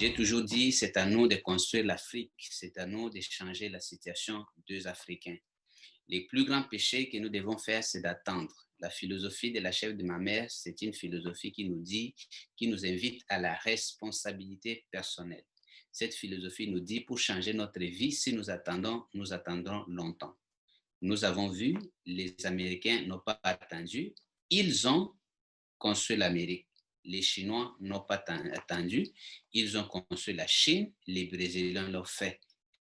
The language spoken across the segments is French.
J'ai toujours dit, c'est à nous de construire l'Afrique, c'est à nous de changer la situation des Africains. Les plus grands péchés que nous devons faire, c'est d'attendre. La philosophie de la chef de ma mère, c'est une philosophie qui nous dit, qui nous invite à la responsabilité personnelle. Cette philosophie nous dit, pour changer notre vie, si nous attendrons longtemps. Nous avons vu, les Américains n'ont pas attendu, ils ont construit l'Amérique. Les Chinois n'ont pas attendu, ils ont construit la Chine, les Brésiliens l'ont fait.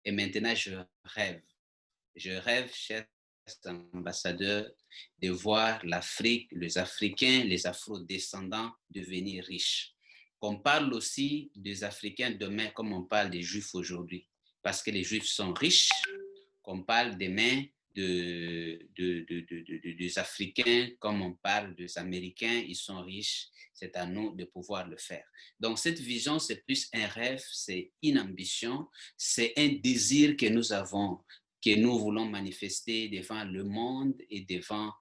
Et maintenant, je rêve, chers ambassadeurs, de voir l'Afrique, les Africains, les Afro-descendants devenir riches. Qu'on parle aussi des Africains demain comme on parle des Juifs aujourd'hui, parce que les Juifs sont riches, qu'on parle demain des Africains comme on parle des Américains, ils sont riches, c'est à nous de pouvoir le faire. Donc cette vision, c'est plus un rêve, c'est une ambition, c'est un désir que nous avons, que nous voulons manifester devant le monde et devant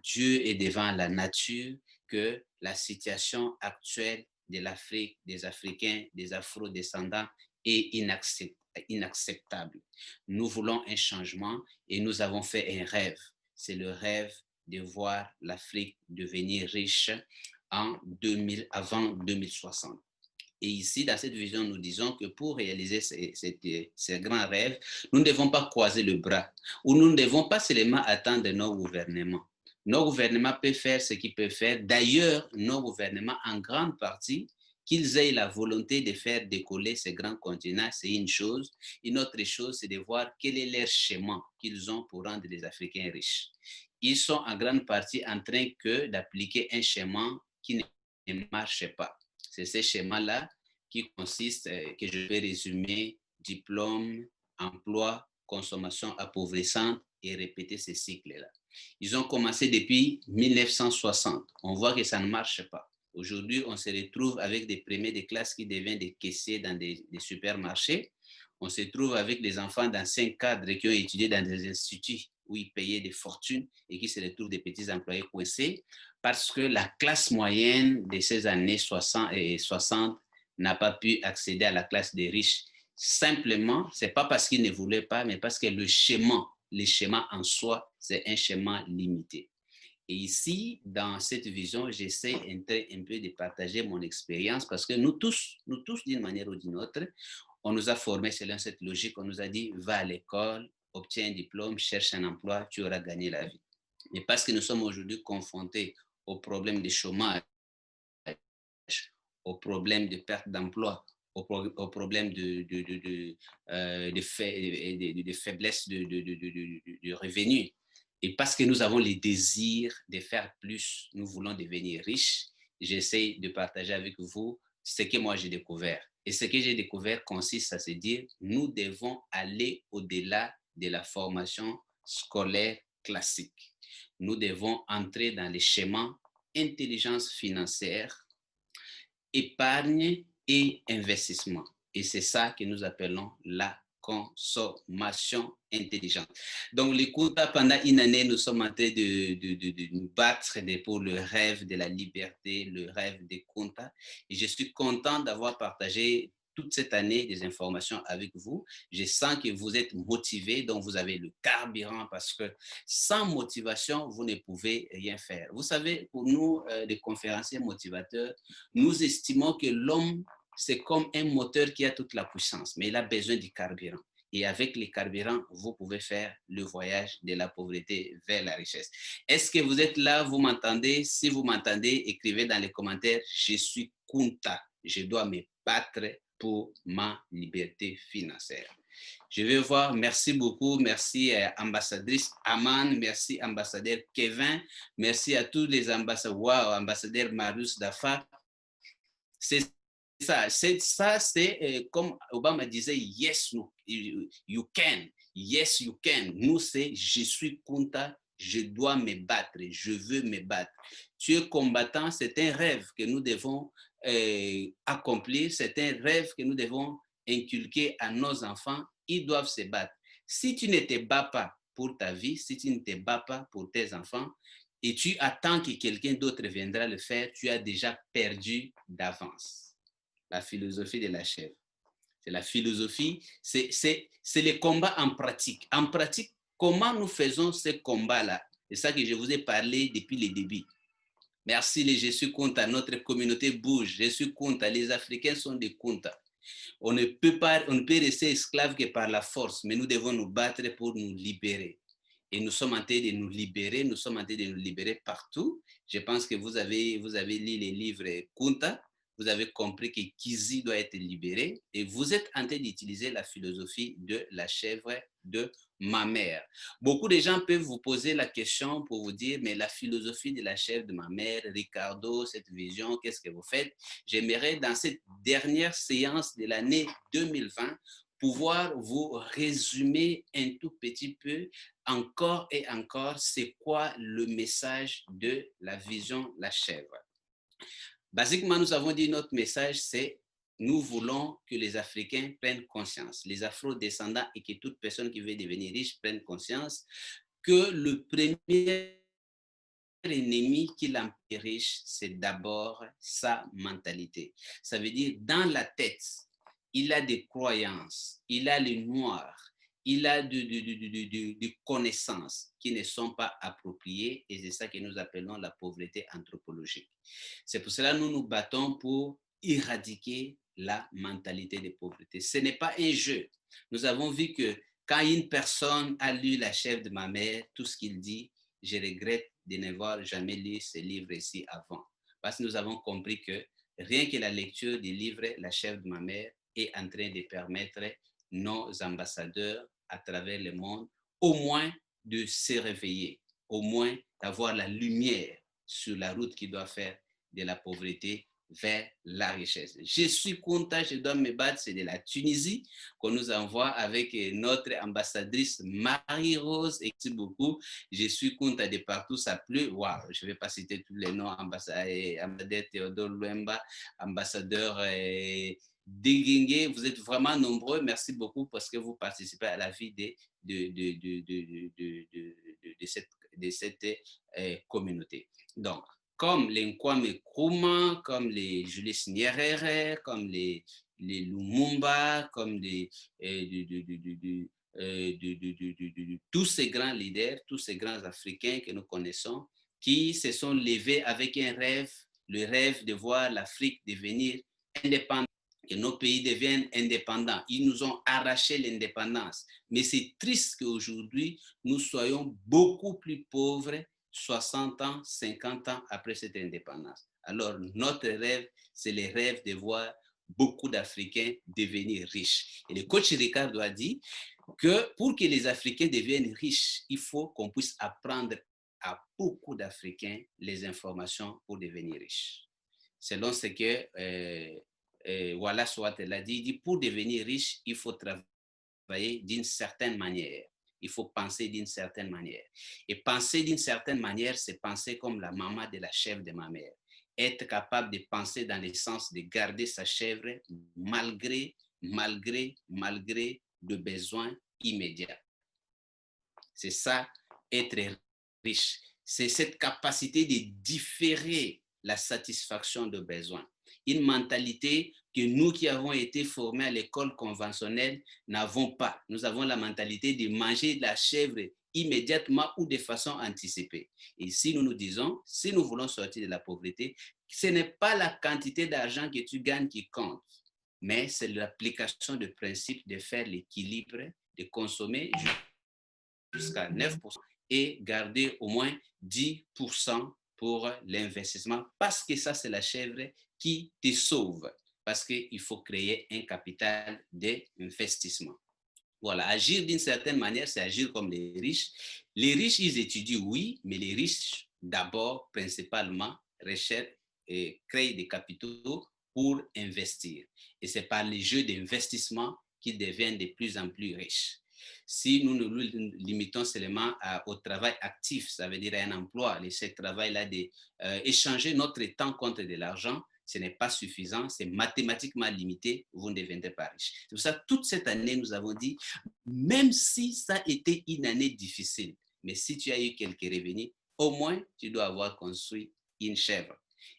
Dieu et devant la nature, que la situation actuelle de l'Afrique, des Africains, des Afro-descendants est inacceptable. Nous voulons un changement et nous avons fait un rêve. C'est le rêve de voir l'Afrique devenir riche avant 2060. Et ici, dans cette vision, nous disons que pour réaliser ces grands rêves, nous ne devons pas croiser le bras, ou nous ne devons pas seulement attendre nos gouvernements. Nos gouvernements peuvent faire ce qu'ils peuvent faire. D'ailleurs, nos gouvernements, en grande partie, qu'ils aient la volonté de faire décoller ces grands continents, c'est une chose. Une autre chose, c'est de voir quel est leur schéma qu'ils ont pour rendre les Africains riches. Ils sont en grande partie en train d'appliquer un schéma qui ne marche pas. C'est ce schéma-là qui consiste, que je vais résumer, diplôme, emploi, consommation appauvrissante et répéter ces cycles-là. Ils ont commencé depuis 1960. On voit que ça ne marche pas. Aujourd'hui, on se retrouve avec des premiers de classe qui deviennent des caissiers dans des supermarchés. On se trouve avec des enfants d'anciens cadres qui ont étudié dans des instituts où ils payaient des fortunes et qui se retrouvent des petits employés coincés parce que la classe moyenne de ces années 60 n'a pas pu accéder à la classe des riches. Simplement, ce n'est pas parce qu'ils ne voulaient pas, mais parce que le schéma en soi, c'est un schéma limité. Et ici, dans cette vision, j'essaie un peu de partager mon expérience parce que nous tous, d'une manière ou d'une autre, on nous a formés selon cette logique. On nous a dit, va à l'école, obtiens un diplôme, cherche un emploi, tu auras gagné la vie. Mais parce que nous sommes aujourd'hui confrontés au problème de chômage, au problème de perte d'emploi, au problème de faiblesse de revenus, et parce que nous avons les désirs de faire plus, nous voulons devenir riches, j'essaie de partager avec vous ce que moi j'ai découvert. Et ce que j'ai découvert consiste à se dire, nous devons aller au-delà de la formation scolaire classique. Nous devons entrer dans les schémas intelligence financière, épargne et investissement. Et c'est ça que nous appelons la consommation intelligente. Donc, les Kunta, pendant une année, nous sommes en train de nous battre pour le rêve de la liberté, le rêve des Kunta. Et je suis content d'avoir partagé toute cette année des informations avec vous. Je sens que vous êtes motivés, donc vous avez le carburant parce que sans motivation, vous ne pouvez rien faire. Vous savez, pour nous, les conférenciers motivateurs, nous estimons que l'homme, c'est comme un moteur qui a toute la puissance, mais il a besoin du carburant. Et avec les carburants, vous pouvez faire le voyage de la pauvreté vers la richesse. Est-ce que vous êtes là, vous m'entendez? Si vous m'entendez, écrivez dans les commentaires, je suis Kunta, je dois me battre pour ma liberté financière. Je vais voir, merci beaucoup, merci ambassadrice Aman, merci ambassadeur Kevin, merci à tous les ambassadeurs, wow, ambassadeur Marius Dafa. C'est comme Obama disait, yes, you can, yes, you can. Nous, c'est je suis Kunta, je dois me battre, je veux me battre. Tu es combattant, c'est un rêve que nous devons accomplir, c'est un rêve que nous devons inculquer à nos enfants, ils doivent se battre. Si tu ne te bats pas pour ta vie, si tu ne te bats pas pour tes enfants, et tu attends que quelqu'un d'autre viendra le faire, tu as déjà perdu d'avance. la philosophie de la chèvre. C'est la philosophie, c'est les combats en pratique. En pratique, comment nous faisons ces combats-là? C'est ça que je vous ai parlé depuis le début. Merci les Jésus Kunta, notre communauté bouge. Jésus Kunta, les Africains sont des Kunta. On ne peut rester esclave que par la force, mais nous devons nous battre pour nous libérer. Et nous sommes en train de nous libérer, nous sommes en train de nous libérer partout. Je pense que vous avez lu les livres Kunta, vous avez compris que Kizi doit être libéré et vous êtes en train d'utiliser la philosophie de la chèvre de ma mère. Beaucoup de gens peuvent vous poser la question pour vous dire, mais la philosophie de la chèvre de ma mère, Ricardo, cette vision, qu'est-ce que vous faites? J'aimerais, dans cette dernière séance de l'année 2020, pouvoir vous résumer un tout petit peu encore et encore, c'est quoi le message de la vision la chèvre. Basiquement, nous avons dit notre message, c'est nous voulons que les Africains prennent conscience, les Afro-descendants et que toute personne qui veut devenir riche prenne conscience que le premier ennemi qui l'empêche, c'est d'abord sa mentalité. Ça veut dire, dans la tête, il a des croyances, il a les noirs, il a des connaissances qui ne sont pas appropriées et c'est ça que nous appelons la pauvreté anthropologique. C'est pour cela que nous nous battons pour éradiquer la mentalité de pauvreté. Ce n'est pas un jeu. Nous avons vu que quand une personne a lu La chèvre de ma mère, tout ce qu'il dit, je regrette de n'avoir jamais lu ce livre ici avant. Parce que nous avons compris que rien que la lecture du livre La chèvre de ma mère est en train de permettre nos ambassadeurs à travers le monde, au moins de se réveiller, au moins d'avoir la lumière sur la route qu'ils doivent faire de la pauvreté vers la richesse. Je suis content, je dois me battre, c'est de la Tunisie qu'on nous envoie avec notre ambassadrice Marie-Rose. Merci beaucoup. Je suis content de partout, ça pleut. Waouh, je ne vais pas citer tous les noms, ambassadeur Théodore Luemba, ambassadeur Déguingué, vous êtes vraiment nombreux. Merci beaucoup parce que vous participez à la vie de cette communauté. Donc, comme les Nkwame Nkrumah, comme les Julius Nyerere, comme les Lumumba, comme tous ces grands leaders, tous ces grands Africains que nous connaissons, qui se sont levés avec un rêve, le rêve de voir l'Afrique devenir indépendante, que nos pays deviennent indépendants. Ils nous ont arraché l'indépendance. Mais c'est triste qu'aujourd'hui, nous soyons beaucoup plus pauvres 60 ans, 50 ans après cette indépendance. Alors, notre rêve, c'est le rêve de voir beaucoup d'Africains devenir riches. Et le coach Ricardo a dit que pour que les Africains deviennent riches, il faut qu'on puisse apprendre à beaucoup d'Africains les informations pour devenir riches. Selon ce que Wallace Wattles l'a dit, il dit pour devenir riche, il faut travailler d'une certaine manière. Il faut penser d'une certaine manière. Et penser d'une certaine manière, c'est penser comme la maman de la chèvre de ma mère. Être capable de penser dans le sens de garder sa chèvre malgré le besoin immédiat. C'est ça, être riche. C'est cette capacité de différer la satisfaction de besoins. Une mentalité que nous qui avons été formés à l'école conventionnelle n'avons pas. Nous avons la mentalité de manger de la chèvre immédiatement ou de façon anticipée. Et si nous nous disons, si nous voulons sortir de la pauvreté, ce n'est pas la quantité d'argent que tu gagnes qui compte, mais c'est l'application du principe de faire l'équilibre, de consommer jusqu'à 9% et garder au moins 10% pour l'investissement, parce que ça, c'est la chèvre qui te sauve, parce qu'il faut créer un capital d'investissement. Voilà, agir d'une certaine manière, c'est agir comme les riches. Les riches, ils étudient, oui, mais les riches, d'abord, principalement, recherchent et créent des capitaux pour investir. Et c'est par les jeux d'investissement qu'ils deviennent de plus en plus riches. Si nous nous limitons seulement au travail actif, ça veut dire à un emploi, ce travail-là d'échanger notre temps contre de l'argent, ce n'est pas suffisant, c'est mathématiquement limité, vous ne deviendrez pas riche. C'est pour ça que toute cette année, nous avons dit, même si ça a été une année difficile, mais si tu as eu quelques revenus, au moins, tu dois avoir construit une chèvre.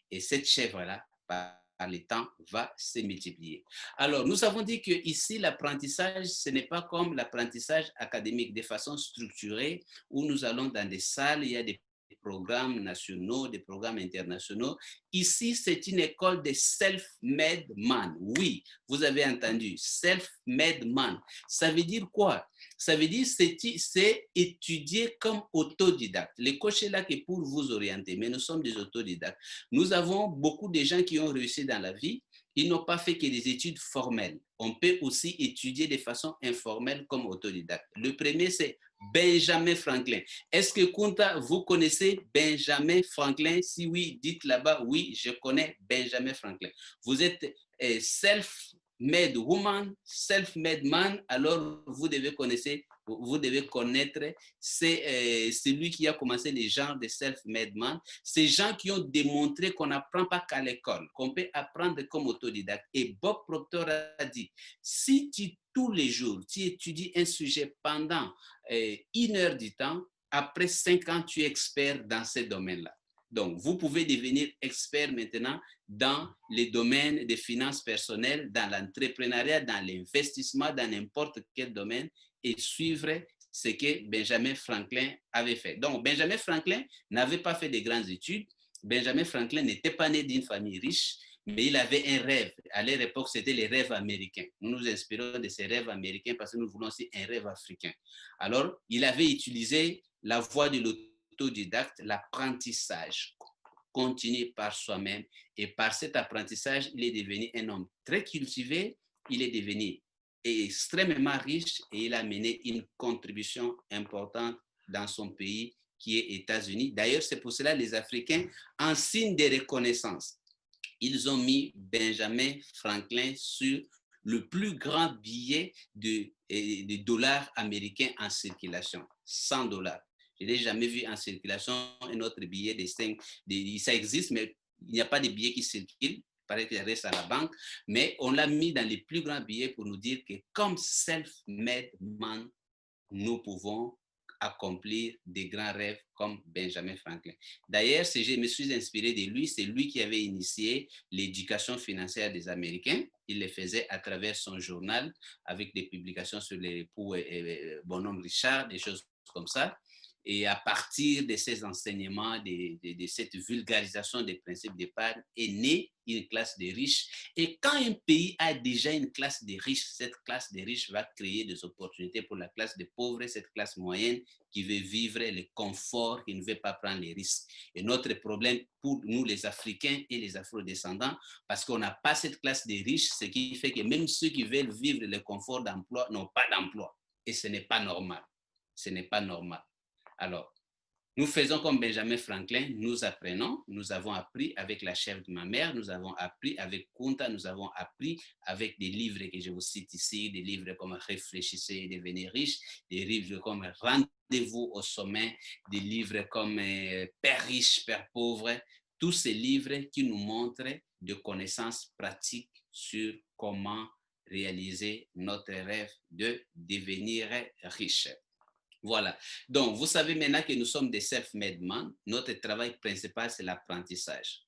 Et cette chèvre-là, par le temps va se multiplier. Alors, nous avons dit que ici, l'apprentissage, ce n'est pas comme l'apprentissage académique de façon structurée où nous allons dans des salles, il y a des programmes nationaux, des programmes internationaux. Ici, c'est une école de self-made man. Oui, vous avez entendu, self-made man. Ça veut dire quoi? Ça veut dire c'est étudier comme autodidacte. Le coach est là que pour vous orienter, mais nous sommes des autodidactes. Nous avons beaucoup de gens qui ont réussi dans la vie. Ils n'ont pas fait que des études formelles. On peut aussi étudier de façon informelle comme autodidacte. Le premier, c'est Benjamin Franklin. Est-ce que Kunta, vous connaissez Benjamin Franklin? Si oui, dites là-bas, oui, je connais Benjamin Franklin. Vous êtes self-made woman, self-made man, alors vous devez connaître, c'est celui qui a commencé les genres de self-made man, ces gens qui ont démontré qu'on n'apprend pas qu'à l'école, qu'on peut apprendre comme autodidacte. Et Bob Proctor a dit, si tous les jours, tu étudies un sujet pendant 1 heure du temps, après 5 ans, tu es expert dans ce domaine-là. Donc, vous pouvez devenir expert maintenant dans les domaines des finances personnelles, dans l'entrepreneuriat, dans l'investissement, dans n'importe quel domaine et suivre ce que Benjamin Franklin avait fait. Donc, Benjamin Franklin n'avait pas fait de grandes études. Benjamin Franklin n'était pas né d'une famille riche, mais il avait un rêve. À leur époque, c'était les rêves américains. Nous nous inspirons de ces rêves américains parce que nous voulons aussi un rêve africain. Alors, il avait utilisé la voie de l'autodidacte, l'apprentissage continu par soi-même. Et par cet apprentissage, il est devenu un homme très cultivé, il est devenu extrêmement riche et il a mené une contribution importante dans son pays qui est États-Unis. D'ailleurs, c'est pour cela que les Africains, en signe de reconnaissance, ils ont mis Benjamin Franklin sur le plus grand billet de dollars américains en circulation, 100 dollars. Je n'ai jamais vu en circulation un autre billet de 5, ça existe, mais il n'y a pas de billet qui circule. Il paraît qu'il reste à la banque, mais on l'a mis dans les plus grands billets pour nous dire que comme self-made man, nous pouvons accomplir des grands rêves comme Benjamin Franklin. D'ailleurs, je me suis inspiré de lui, c'est lui qui avait initié l'éducation financière des Américains. Il le faisait à travers son journal avec des publications sur les bonhomme Richard, des choses comme ça. Et à partir de ces enseignements, de cette vulgarisation des principes d'épargne, est née une classe de riches. Et quand un pays a déjà une classe de riches, cette classe de riches va créer des opportunités pour la classe de pauvres, cette classe moyenne qui veut vivre le confort, qui ne veut pas prendre les risques. Et notre problème pour nous, les Africains et les Afro-descendants, parce qu'on n'a pas cette classe de riches, ce qui fait que même ceux qui veulent vivre le confort d'emploi n'ont pas d'emploi. Et ce n'est pas normal. Ce n'est pas normal. Alors, nous faisons comme Benjamin Franklin, nous apprenons, nous avons appris avec la chef de ma mère, nous avons appris avec Kunta, nous avons appris avec des livres que je vous cite ici, des livres comme Réfléchissez et devenez riche, des livres comme Rendez-vous au sommet, des livres comme Père riche, Père pauvre, tous ces livres qui nous montrent de connaissances pratiques sur comment réaliser notre rêve de devenir riche. Voilà. Donc, vous savez maintenant que nous sommes des self-made men. Notre travail principal, c'est l'apprentissage.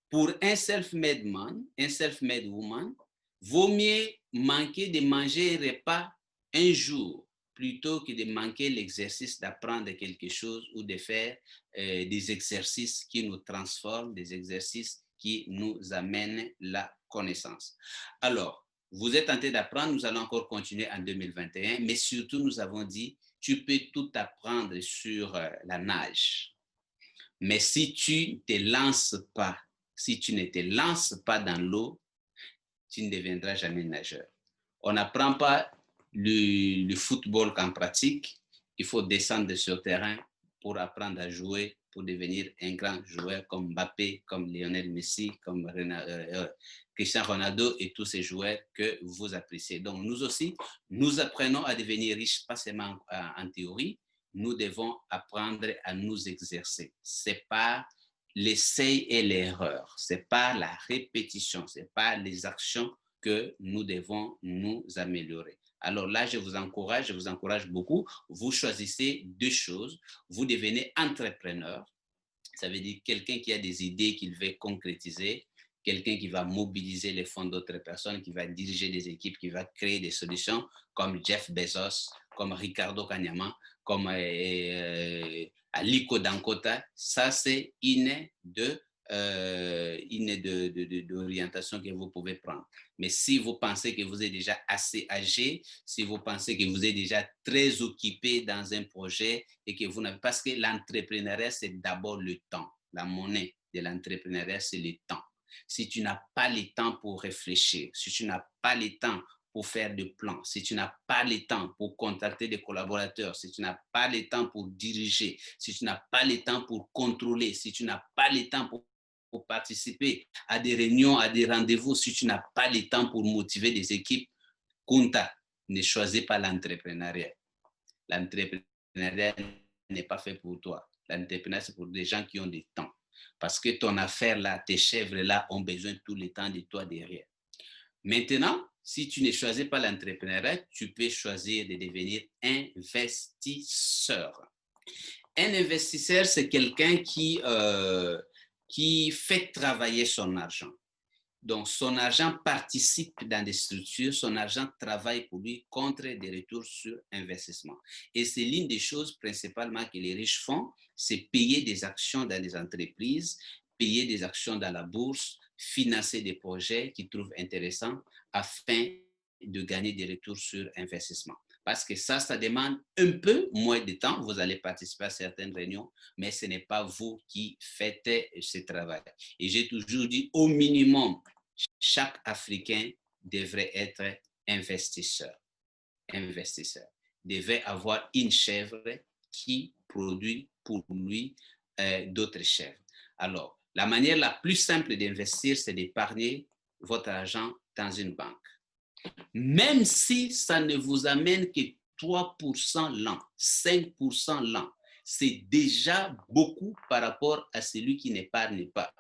Pour un self-made man, un self-made woman, vaut mieux manquer de manger un repas un jour plutôt que de manquer l'exercice d'apprendre quelque chose ou de faire des exercices qui nous transforment, des exercices qui nous amènent la connaissance. Alors, vous êtes en train d'apprendre, nous allons encore continuer en 2021, mais surtout, nous avons dit, tu peux tout apprendre sur la nage. Mais si tu ne te lances pas, si tu ne te lances pas dans l'eau, tu ne deviendras jamais nageur. On n'apprend pas le football qu'en pratique. Il faut descendre sur le terrain pour apprendre à jouer, pour devenir un grand joueur comme Mbappé, comme Lionel Messi, comme Cristiano Ronaldo et tous ces joueurs que vous appréciez. Donc nous aussi, nous apprenons à devenir riches, pas seulement en théorie, nous devons apprendre à nous exercer. C'est pas l'essai et l'erreur, c'est pas la répétition, c'est pas les actions que nous devons nous améliorer. Alors là, je vous encourage beaucoup. Vous choisissez 2 choses. Vous devenez entrepreneur. Ça veut dire quelqu'un qui a des idées qu'il veut concrétiser. quelqu'un qui va mobiliser les fonds d'autres personnes, qui va diriger des équipes, qui va créer des solutions comme Jeff Bezos, comme Ricardo Kanyama, comme Aliko Dankota. Ça, c'est inné d'orientation que vous pouvez prendre. Mais si vous pensez que vous êtes déjà assez âgé, si vous pensez que vous êtes déjà très occupé dans un projet et que vous n'avez, parce que l'entrepreneuriat, c'est d'abord le temps. La monnaie de l'entrepreneuriat, c'est le temps. Si tu n'as pas le temps pour réfléchir, si tu n'as pas le temps pour faire des plans, si tu n'as pas le temps pour contacter des collaborateurs, si tu n'as pas le temps pour diriger, si tu n'as pas le temps pour contrôler, si tu n'as pas le temps pour participer à des réunions, à des rendez-vous, si tu n'as pas le temps pour motiver des équipes, Kunta, ne choisis pas l'entrepreneuriat. L'entrepreneuriat n'est pas fait pour toi. L'entrepreneuriat, c'est pour des gens qui ont du temps. Parce que ton affaire là, tes chèvres là ont besoin tout le temps de toi derrière. Maintenant, si tu ne choisis pas l'entrepreneuriat, tu peux choisir de devenir investisseur. Un investisseur, c'est quelqu'un qui fait travailler son argent. Donc, son argent participe dans des structures, son argent travaille pour lui contre des retours sur investissement. Et c'est l'une des choses principalement que les riches font, c'est payer des actions dans des entreprises, payer des actions dans la bourse, financer des projets qu'ils trouvent intéressants afin de gagner des retours sur investissement. Parce que ça demande un peu moins de temps. Vous allez participer à certaines réunions, mais ce n'est pas vous qui faites ce travail. Et j'ai toujours dit, au minimum, chaque Africain devrait être investisseur. Investisseur. Devait avoir une chèvre qui produit pour lui d'autres chèvres. Alors, la manière la plus simple d'investir, c'est d'épargner votre argent dans une banque. Même si ça ne vous amène que 3% l'an, 5% l'an, c'est déjà beaucoup par rapport à celui qui n'épargne pas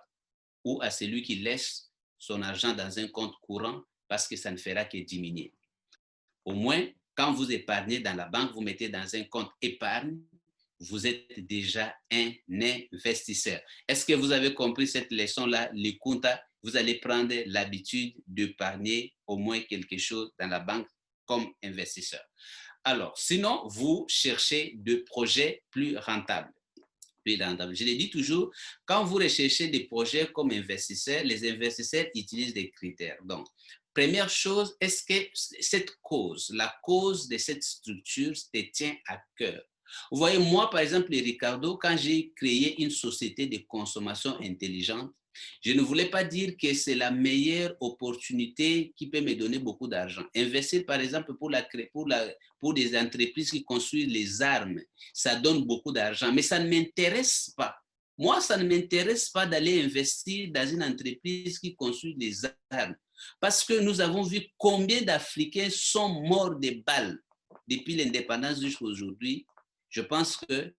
ou à celui qui laisse son argent dans un compte courant parce que ça ne fera que diminuer. Au moins, quand vous épargnez dans la banque, vous mettez dans un compte épargne, vous êtes déjà un investisseur. Est-ce que vous avez compris cette leçon-là, les comptes, vous allez prendre l'habitude d'épargner au moins quelque chose dans la banque comme investisseur. Alors, sinon, vous cherchez des projets plus rentables. Je l'ai dit toujours, quand vous recherchez des projets comme investisseurs, les investisseurs utilisent des critères. Donc, première chose, est-ce que cette cause, la cause de cette structure te tient à cœur? Vous voyez, moi, par exemple, Ricardo, quand j'ai créé une société de consommation intelligente, je ne voulais pas dire que c'est la meilleure opportunité qui peut me donner beaucoup d'argent. Investir, par exemple, pour des entreprises qui construisent les armes, ça donne beaucoup d'argent, mais ça ne m'intéresse pas. Moi, ça ne m'intéresse pas d'aller investir dans une entreprise qui construit des armes, parce que nous avons vu combien d'Africains sont morts de balles depuis l'indépendance jusqu'à aujourd'hui. Je pense que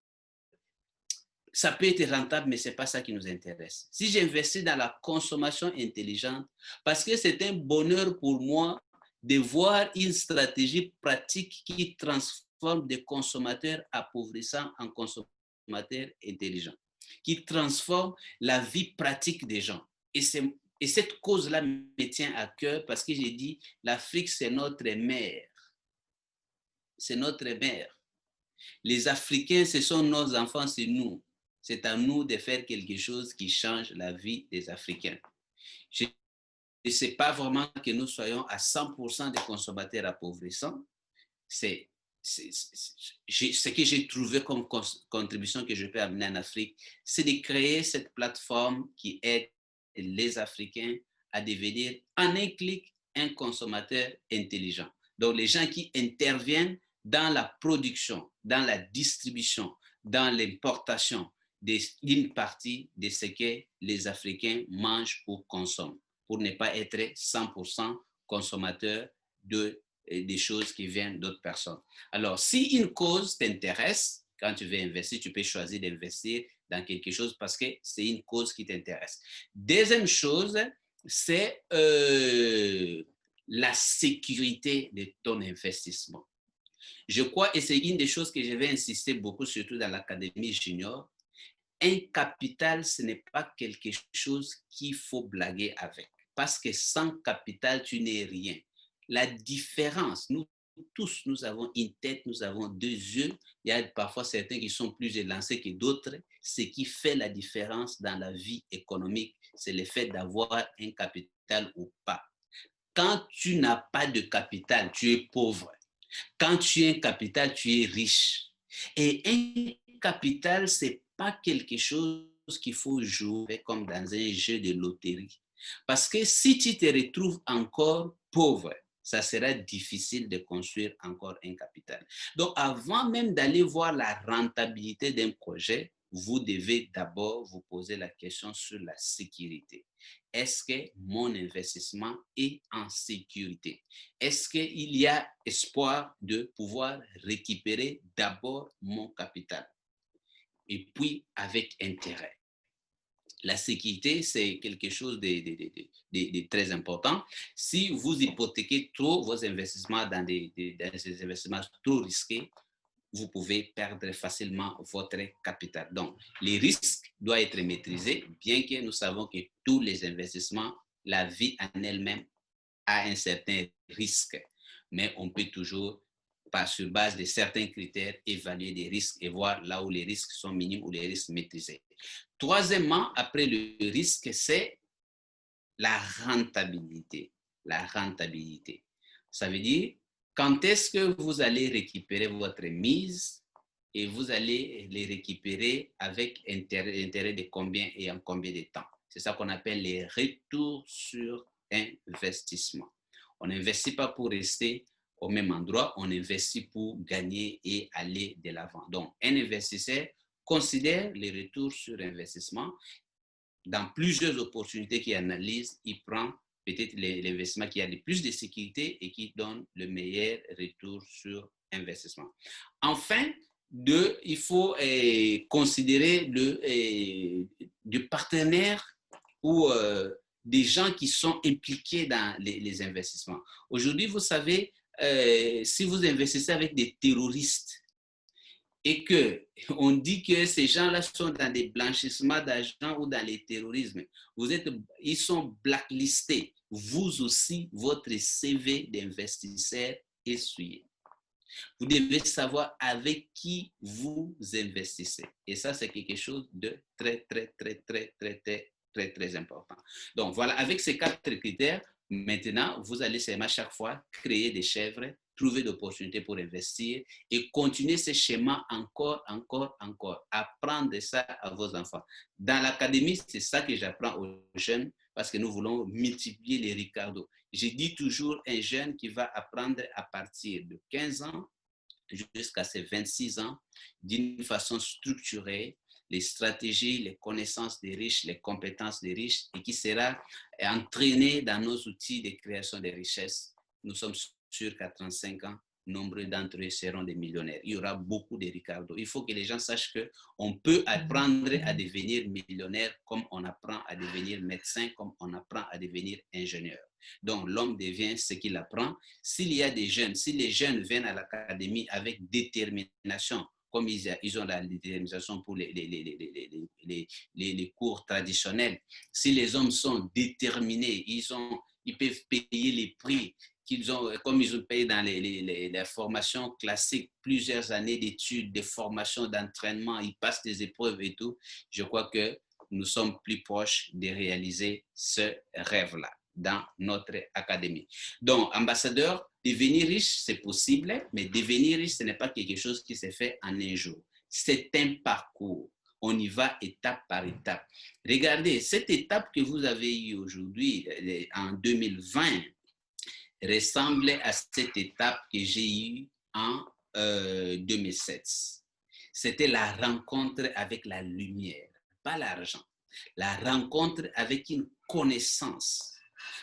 ça peut être rentable, mais ce n'est pas ça qui nous intéresse. Si j'investis dans la consommation intelligente, parce que c'est un bonheur pour moi de voir une stratégie pratique qui transforme des consommateurs appauvrissants en consommateurs intelligents, qui transforme la vie pratique des gens. Et cette cause-là me tient à cœur parce que j'ai dit, l'Afrique, c'est notre mère. C'est notre mère. Les Africains, ce sont nos enfants, c'est nous. C'est à nous de faire quelque chose qui change la vie des Africains. Je ne sais pas vraiment que nous soyons à 100% des consommateurs appauvrissants. C'est ce que j'ai trouvé comme contribution que je peux amener en Afrique, c'est de créer cette plateforme qui aide les Africains à devenir en un clic un consommateur intelligent. Donc les gens qui interviennent dans la production, dans la distribution, dans l'importation d'une partie de ce que les Africains mangent ou consomment, pour ne pas être 100% consommateurs des choses qui viennent d'autres personnes. Alors, si une cause t'intéresse, quand tu veux investir, tu peux choisir d'investir dans quelque chose parce que c'est une cause qui t'intéresse. Deuxième chose, c'est la sécurité de ton investissement. Je crois, et c'est une des choses que je vais insister beaucoup, surtout dans l'académie junior, un capital, ce n'est pas quelque chose qu'il faut blaguer avec. Parce que sans capital, tu n'es rien. La différence, nous tous, nous avons une tête, nous avons deux yeux. Il y a parfois certains qui sont plus élancés que d'autres. Ce qui fait la différence dans la vie économique, c'est le fait d'avoir un capital ou pas. Quand tu n'as pas de capital, tu es pauvre. Quand tu as un capital, tu es riche. Et un capital, ce n'est pas quelque chose qu'il faut jouer comme dans un jeu de loterie. Parce que si tu te retrouves encore pauvre, ça sera difficile de construire encore un capital. Donc, avant même d'aller voir la rentabilité d'un projet, vous devez d'abord vous poser la question sur la sécurité. Est-ce que mon investissement est en sécurité? Est-ce qu'il y a espoir de pouvoir récupérer d'abord mon capital et puis avec intérêt? La sécurité, c'est quelque chose de très important. Si vous hypothéquez trop vos investissements dans des investissements trop risqués, vous pouvez perdre facilement votre capital. Donc, les risques doivent être maîtrisés, bien que nous savons que tous les investissements, la vie en elle-même a un certain risque. Mais on peut toujours, sur base de certains critères, évaluer des risques et voir là où les risques sont minimes ou les risques maîtrisés. Troisièmement, après le risque, c'est la rentabilité. La rentabilité. Ça veut dire, quand est-ce que vous allez récupérer votre mise et vous allez les récupérer avec intérêt de combien et en combien de temps. C'est ça qu'on appelle les retours sur investissement. On n'investit pas pour rester au même endroit, on investit pour gagner et aller de l'avant. Donc, un investisseur considère les retours sur investissement. Dans plusieurs opportunités qu'il analyse, il prend peut-être l'investissement qui a le plus de sécurité et qui donne le meilleur retour sur investissement. Enfin, il faut considérer du partenaire ou des gens qui sont impliqués dans les investissements. Aujourd'hui, vous savez, si vous investissez avec des terroristes, et qu'on dit que ces gens-là sont dans des blanchissements d'argent ou dans les terrorismes, ils sont blacklistés. Vous aussi, votre CV d'investisseur est souillé. Vous devez savoir avec qui vous investissez. Et ça, c'est quelque chose de très, très, très, très, très, très, très, très important. Donc, voilà, avec ces 4 critères, maintenant, vous allez seulement chaque fois créer des chèvres, trouver d'opportunités pour investir et continuer ce schéma encore. Apprendre ça à vos enfants. Dans l'académie, c'est ça que j'apprends aux jeunes parce que nous voulons multiplier les Ricardo. Je dis toujours un jeune qui va apprendre à partir de 15 ans jusqu'à ses 26 ans d'une façon structurée les stratégies, les connaissances des riches, les compétences des riches et qui sera entraîné dans nos outils de création de richesses. Nous sommes sûrs qu'à 35 ans, nombreux d'entre eux seront des millionnaires. Il y aura beaucoup de Ricardo. Il faut que les gens sachent qu'on peut apprendre à devenir millionnaire comme on apprend à devenir médecin, comme on apprend à devenir ingénieur. Donc, l'homme devient ce qu'il apprend. S'il y a des jeunes, si les jeunes viennent à l'académie avec détermination, comme ils ont la détermination pour les cours traditionnels, si les hommes sont déterminés, ils peuvent payer les prix qu'ils ont, comme ils ont payé dans les formations classiques, plusieurs années d'études, de formations, d'entraînement, ils passent des épreuves et tout. Je crois que nous sommes plus proches de réaliser ce rêve-là dans notre académie. Donc, ambassadeur, devenir riche, c'est possible, mais devenir riche, ce n'est pas quelque chose qui se fait en un jour. C'est un parcours. On y va étape par étape. Regardez, cette étape que vous avez eue aujourd'hui, en 2020, ressemble à cette étape que j'ai eue en 2007. C'était la rencontre avec la lumière, pas l'argent. La rencontre avec une connaissance,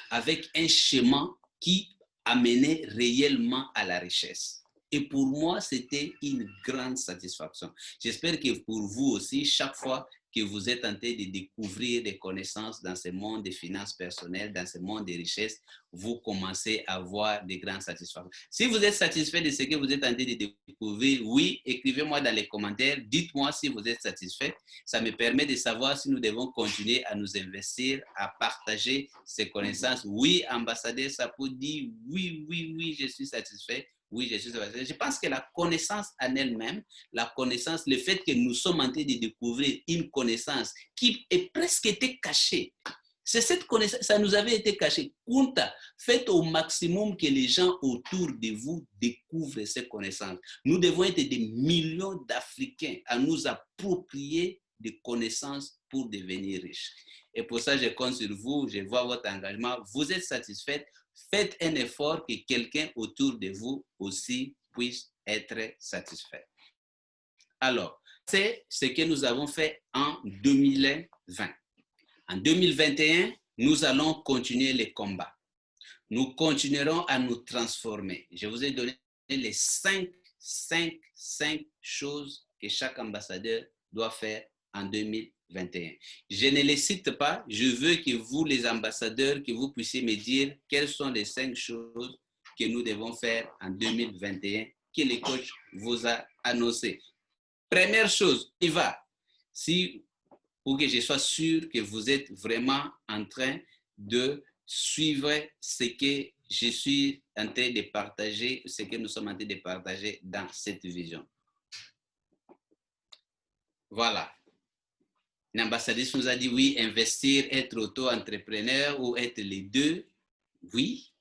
avec un schéma qui amenait réellement à la richesse. Et pour moi, c'était une grande satisfaction. J'espère que pour vous aussi, chaque fois que vous êtes en train de découvrir des connaissances dans ce monde des finances personnelles, dans ce monde des richesses, vous commencez à avoir des grandes satisfactions. Si vous êtes satisfait de ce que vous êtes en train de découvrir, oui, écrivez-moi dans les commentaires, dites-moi si vous êtes satisfait. Ça me permet de savoir si nous devons continuer à nous investir, à partager ces connaissances. Oui, ambassadeur Sapou dit oui, oui, oui, je suis satisfait. Oui, je suis satisfait. Je pense que la connaissance en elle-même, la connaissance, le fait que nous sommes en train de découvrir une connaissance qui est presque été cachée. C'est cette connaissance, ça nous avait été caché. Kunta, faites au maximum que les gens autour de vous découvrent ces connaissances. Nous devons être des millions d'Africains à nous approprier des connaissances pour devenir riches. Et pour ça, je compte sur vous, je vois votre engagement. Vous êtes satisfaite, faites un effort que quelqu'un autour de vous aussi puisse être satisfait. Alors, c'est ce que nous avons fait en 2020. En 2021, nous allons continuer les combats. Nous continuerons à nous transformer. Je vous ai donné les cinq choses que chaque ambassadeur doit faire en 2021. Je ne les cite pas. Je veux que vous, les ambassadeurs, que vous puissiez me dire quelles sont les 5 choses que nous devons faire en 2021 que le coach vous a annoncé. Première chose, il va. Pour que je sois sûr que vous êtes vraiment en train de suivre ce que je suis en train de partager, ce que nous sommes en train de partager dans cette vision. Voilà. L'ambassadrice nous a dit oui, investir, être auto-entrepreneur ou être les deux. Oui.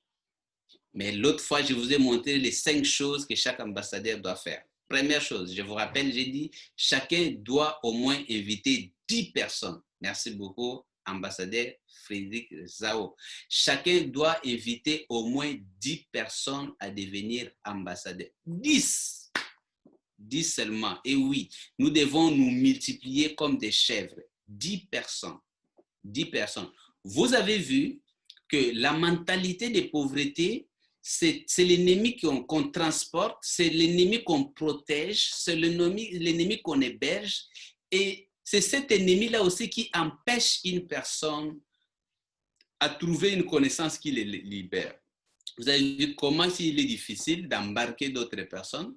Mais l'autre fois, je vous ai montré les 5 choses que chaque ambassadeur doit faire. Première chose, je vous rappelle, j'ai dit, chacun doit au moins inviter 10 personnes. Merci beaucoup, ambassadeur Frédéric Zao. Chacun doit inviter au moins 10 personnes à devenir ambassadeur. 10. 10 seulement. Et oui, nous devons nous multiplier comme des chèvres. 10 personnes. 10 personnes. Vous avez vu que la mentalité de pauvreté, c'est l'ennemi qu'on transporte, c'est l'ennemi qu'on protège, c'est l'ennemi qu'on héberge. Et c'est cet ennemi-là aussi qui empêche une personne à trouver une connaissance qui les libère. Vous avez vu comment il est difficile d'embarquer d'autres personnes,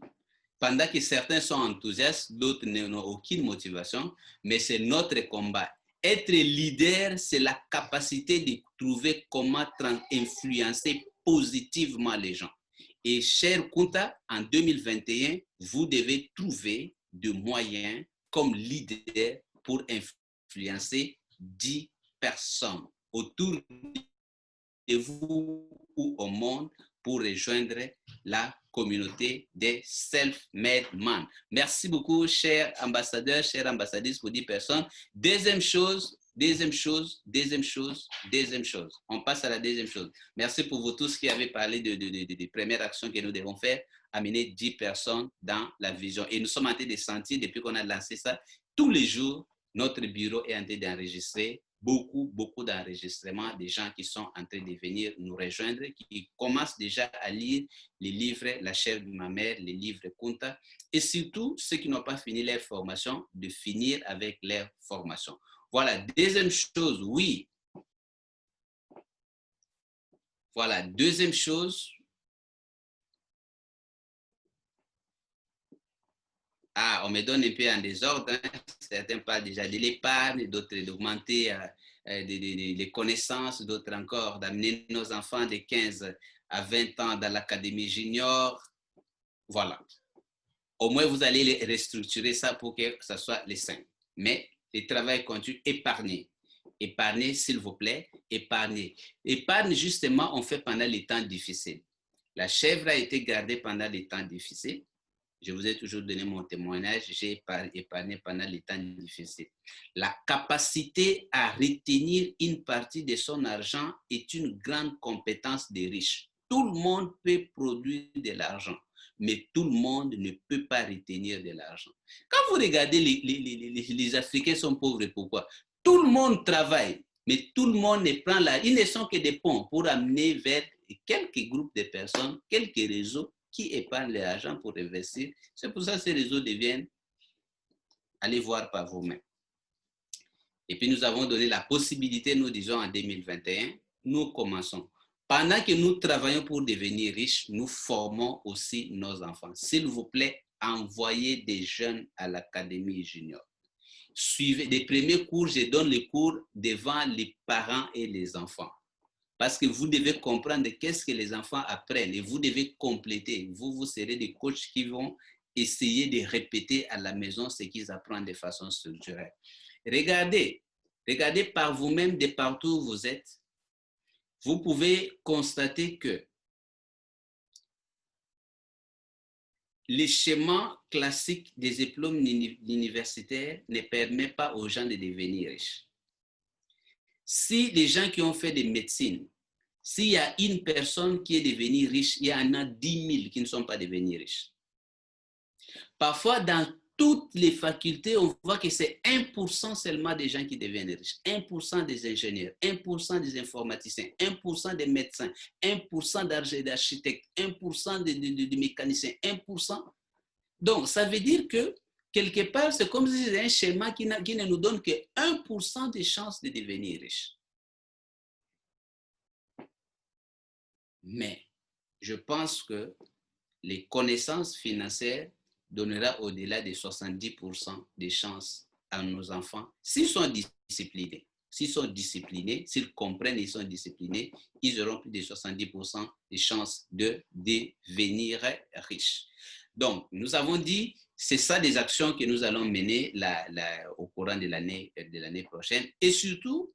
pendant que certains sont enthousiastes, d'autres n'ont aucune motivation, mais c'est notre combat. Être leader, c'est la capacité de trouver comment influencer positivement les gens. Et cher Kunta, en 2021, vous devez trouver des moyens comme leader pour influencer 10 personnes autour de vous ou au monde pour rejoindre la communauté des self-made men. Merci beaucoup, chers ambassadeurs, chères ambassadrices, pour 10 personnes. Deuxième chose. On passe à la deuxième chose. Merci pour vous tous qui avez parlé des premières actions que nous devons faire, amener 10 personnes dans la vision. Et nous sommes en train de sentir, depuis qu'on a lancé ça, tous les jours, notre bureau est en train d'enregistrer beaucoup d'enregistrements des gens qui sont en train de venir nous rejoindre, qui commencent déjà à lire les livres La chair de ma mère, les livres Kunta, et surtout ceux qui n'ont pas fini leur formation, de finir avec leur formation. Voilà, deuxième chose, oui. Voilà, deuxième chose. Ah, on me donne un peu en désordre, hein. Certains parlent déjà de l'épargne, d'autres d'augmenter les connaissances, d'autres encore d'amener nos enfants de 15 à 20 ans dans l'académie junior. Voilà. Au moins, vous allez restructurer ça pour que ça soit les 5. Mais le travail continue, épargner. Épargnez, s'il vous plaît, épargnez. Épargne, justement, on fait pendant les temps difficiles. La chèvre a été gardée pendant les temps difficiles. Je vous ai toujours donné mon témoignage, j'ai épargné pendant les temps difficiles. La capacité à retenir une partie de son argent est une grande compétence des riches. Tout le monde peut produire de l'argent, mais tout le monde ne peut pas retenir de l'argent. Quand vous regardez, les Africains sont pauvres, pourquoi? Tout le monde travaille, mais tout le monde ne prend là. Ils ne sont que des ponts pour amener vers quelques groupes de personnes, quelques réseaux, qui épargne l'argent pour investir. C'est pour ça que ces réseaux deviennent, allez voir par vous-même. Et puis nous avons donné la possibilité, nous disons en 2021, nous commençons. Pendant que nous travaillons pour devenir riches, nous formons aussi nos enfants. S'il vous plaît, envoyez des jeunes à l'académie junior. Suivez les premiers cours, je donne les cours devant les parents et les enfants. Parce que vous devez comprendre qu'est-ce que les enfants apprennent et vous devez compléter. Vous serez des coachs qui vont essayer de répéter à la maison ce qu'ils apprennent de façon structurelle. Regardez par vous-même de partout où vous êtes. Vous pouvez constater que les schémas classiques des diplômes universitaires ne permettent pas aux gens de devenir riches. Si les gens qui ont fait des médecines, s'il y a une personne qui est devenue riche, il y en a 10 000 qui ne sont pas devenus riches. Parfois, dans toutes les facultés, on voit que c'est 1% seulement des gens qui deviennent riches. 1% des ingénieurs, 1% des informaticiens, 1% des médecins, 1% d'architectes, 1% de mécaniciens, 1%. Donc, ça veut dire que, quelque part, c'est comme si c'était un schéma qui ne nous donne que 1% de chances de devenir riche. Mais je pense que les connaissances financières donnera au-delà de 70% des chances à nos enfants s'ils sont disciplinés. S'ils sont disciplinés, s'ils comprennent et ils sont disciplinés, ils auront plus de 70% des chances de devenir riches. Donc, nous avons dit, c'est ça des actions que nous allons mener au courant de l'année prochaine. Et surtout,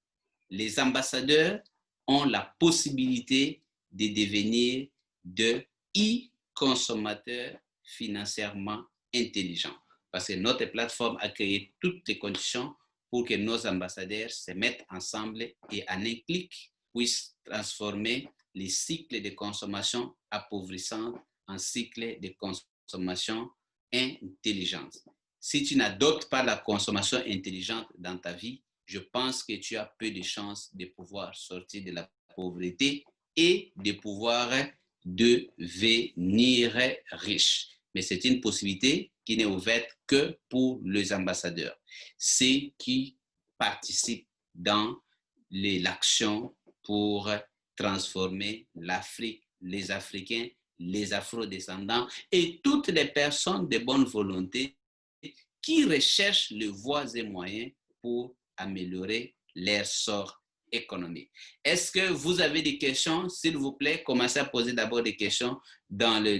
les ambassadeurs ont la possibilité de devenir de e-consommateurs financièrement intelligents. Parce que notre plateforme a créé toutes les conditions pour que nos ambassadeurs se mettent ensemble et en un clic puissent transformer les cycles de consommation appauvrissants en cycles de consommation intelligente. Si tu n'adoptes pas la consommation intelligente dans ta vie, je pense que tu as peu de chances de pouvoir sortir de la pauvreté et de pouvoir devenir riche. Mais c'est une possibilité qui n'est ouverte que pour les ambassadeurs. Ceux qui participent dans l'action pour transformer l'Afrique, les Africains, les Afro-descendants et toutes les personnes de bonne volonté qui recherchent les voies et moyens pour améliorer leur sort économique. Est-ce que vous avez des questions? S'il vous plaît, commencez à poser d'abord des questions dans le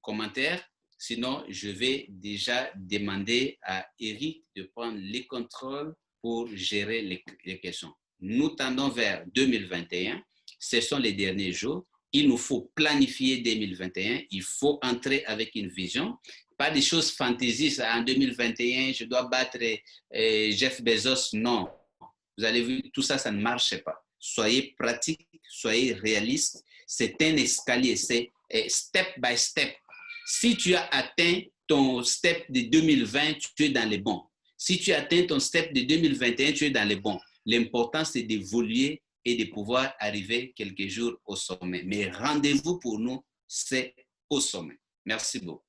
commentaire. Sinon, je vais déjà demander à Eric de prendre les contrôles pour gérer les questions. Nous tendons vers 2021. Ce sont les derniers jours. Il nous faut planifier 2021. Il faut entrer avec une vision. Pas des choses fantaisistes. En 2021, je dois battre Jeff Bezos. Non. Vous avez vu, tout ça, ça ne marche pas. Soyez pratique, soyez réaliste. C'est un escalier, c'est step by step. Si tu as atteint ton step de 2020, tu es dans les bons. Si tu atteins ton step de 2021, tu es dans les bons. L'important, c'est d'évoluer et de pouvoir arriver quelques jours au sommet. Mais rendez-vous pour nous, c'est au sommet. Merci beaucoup.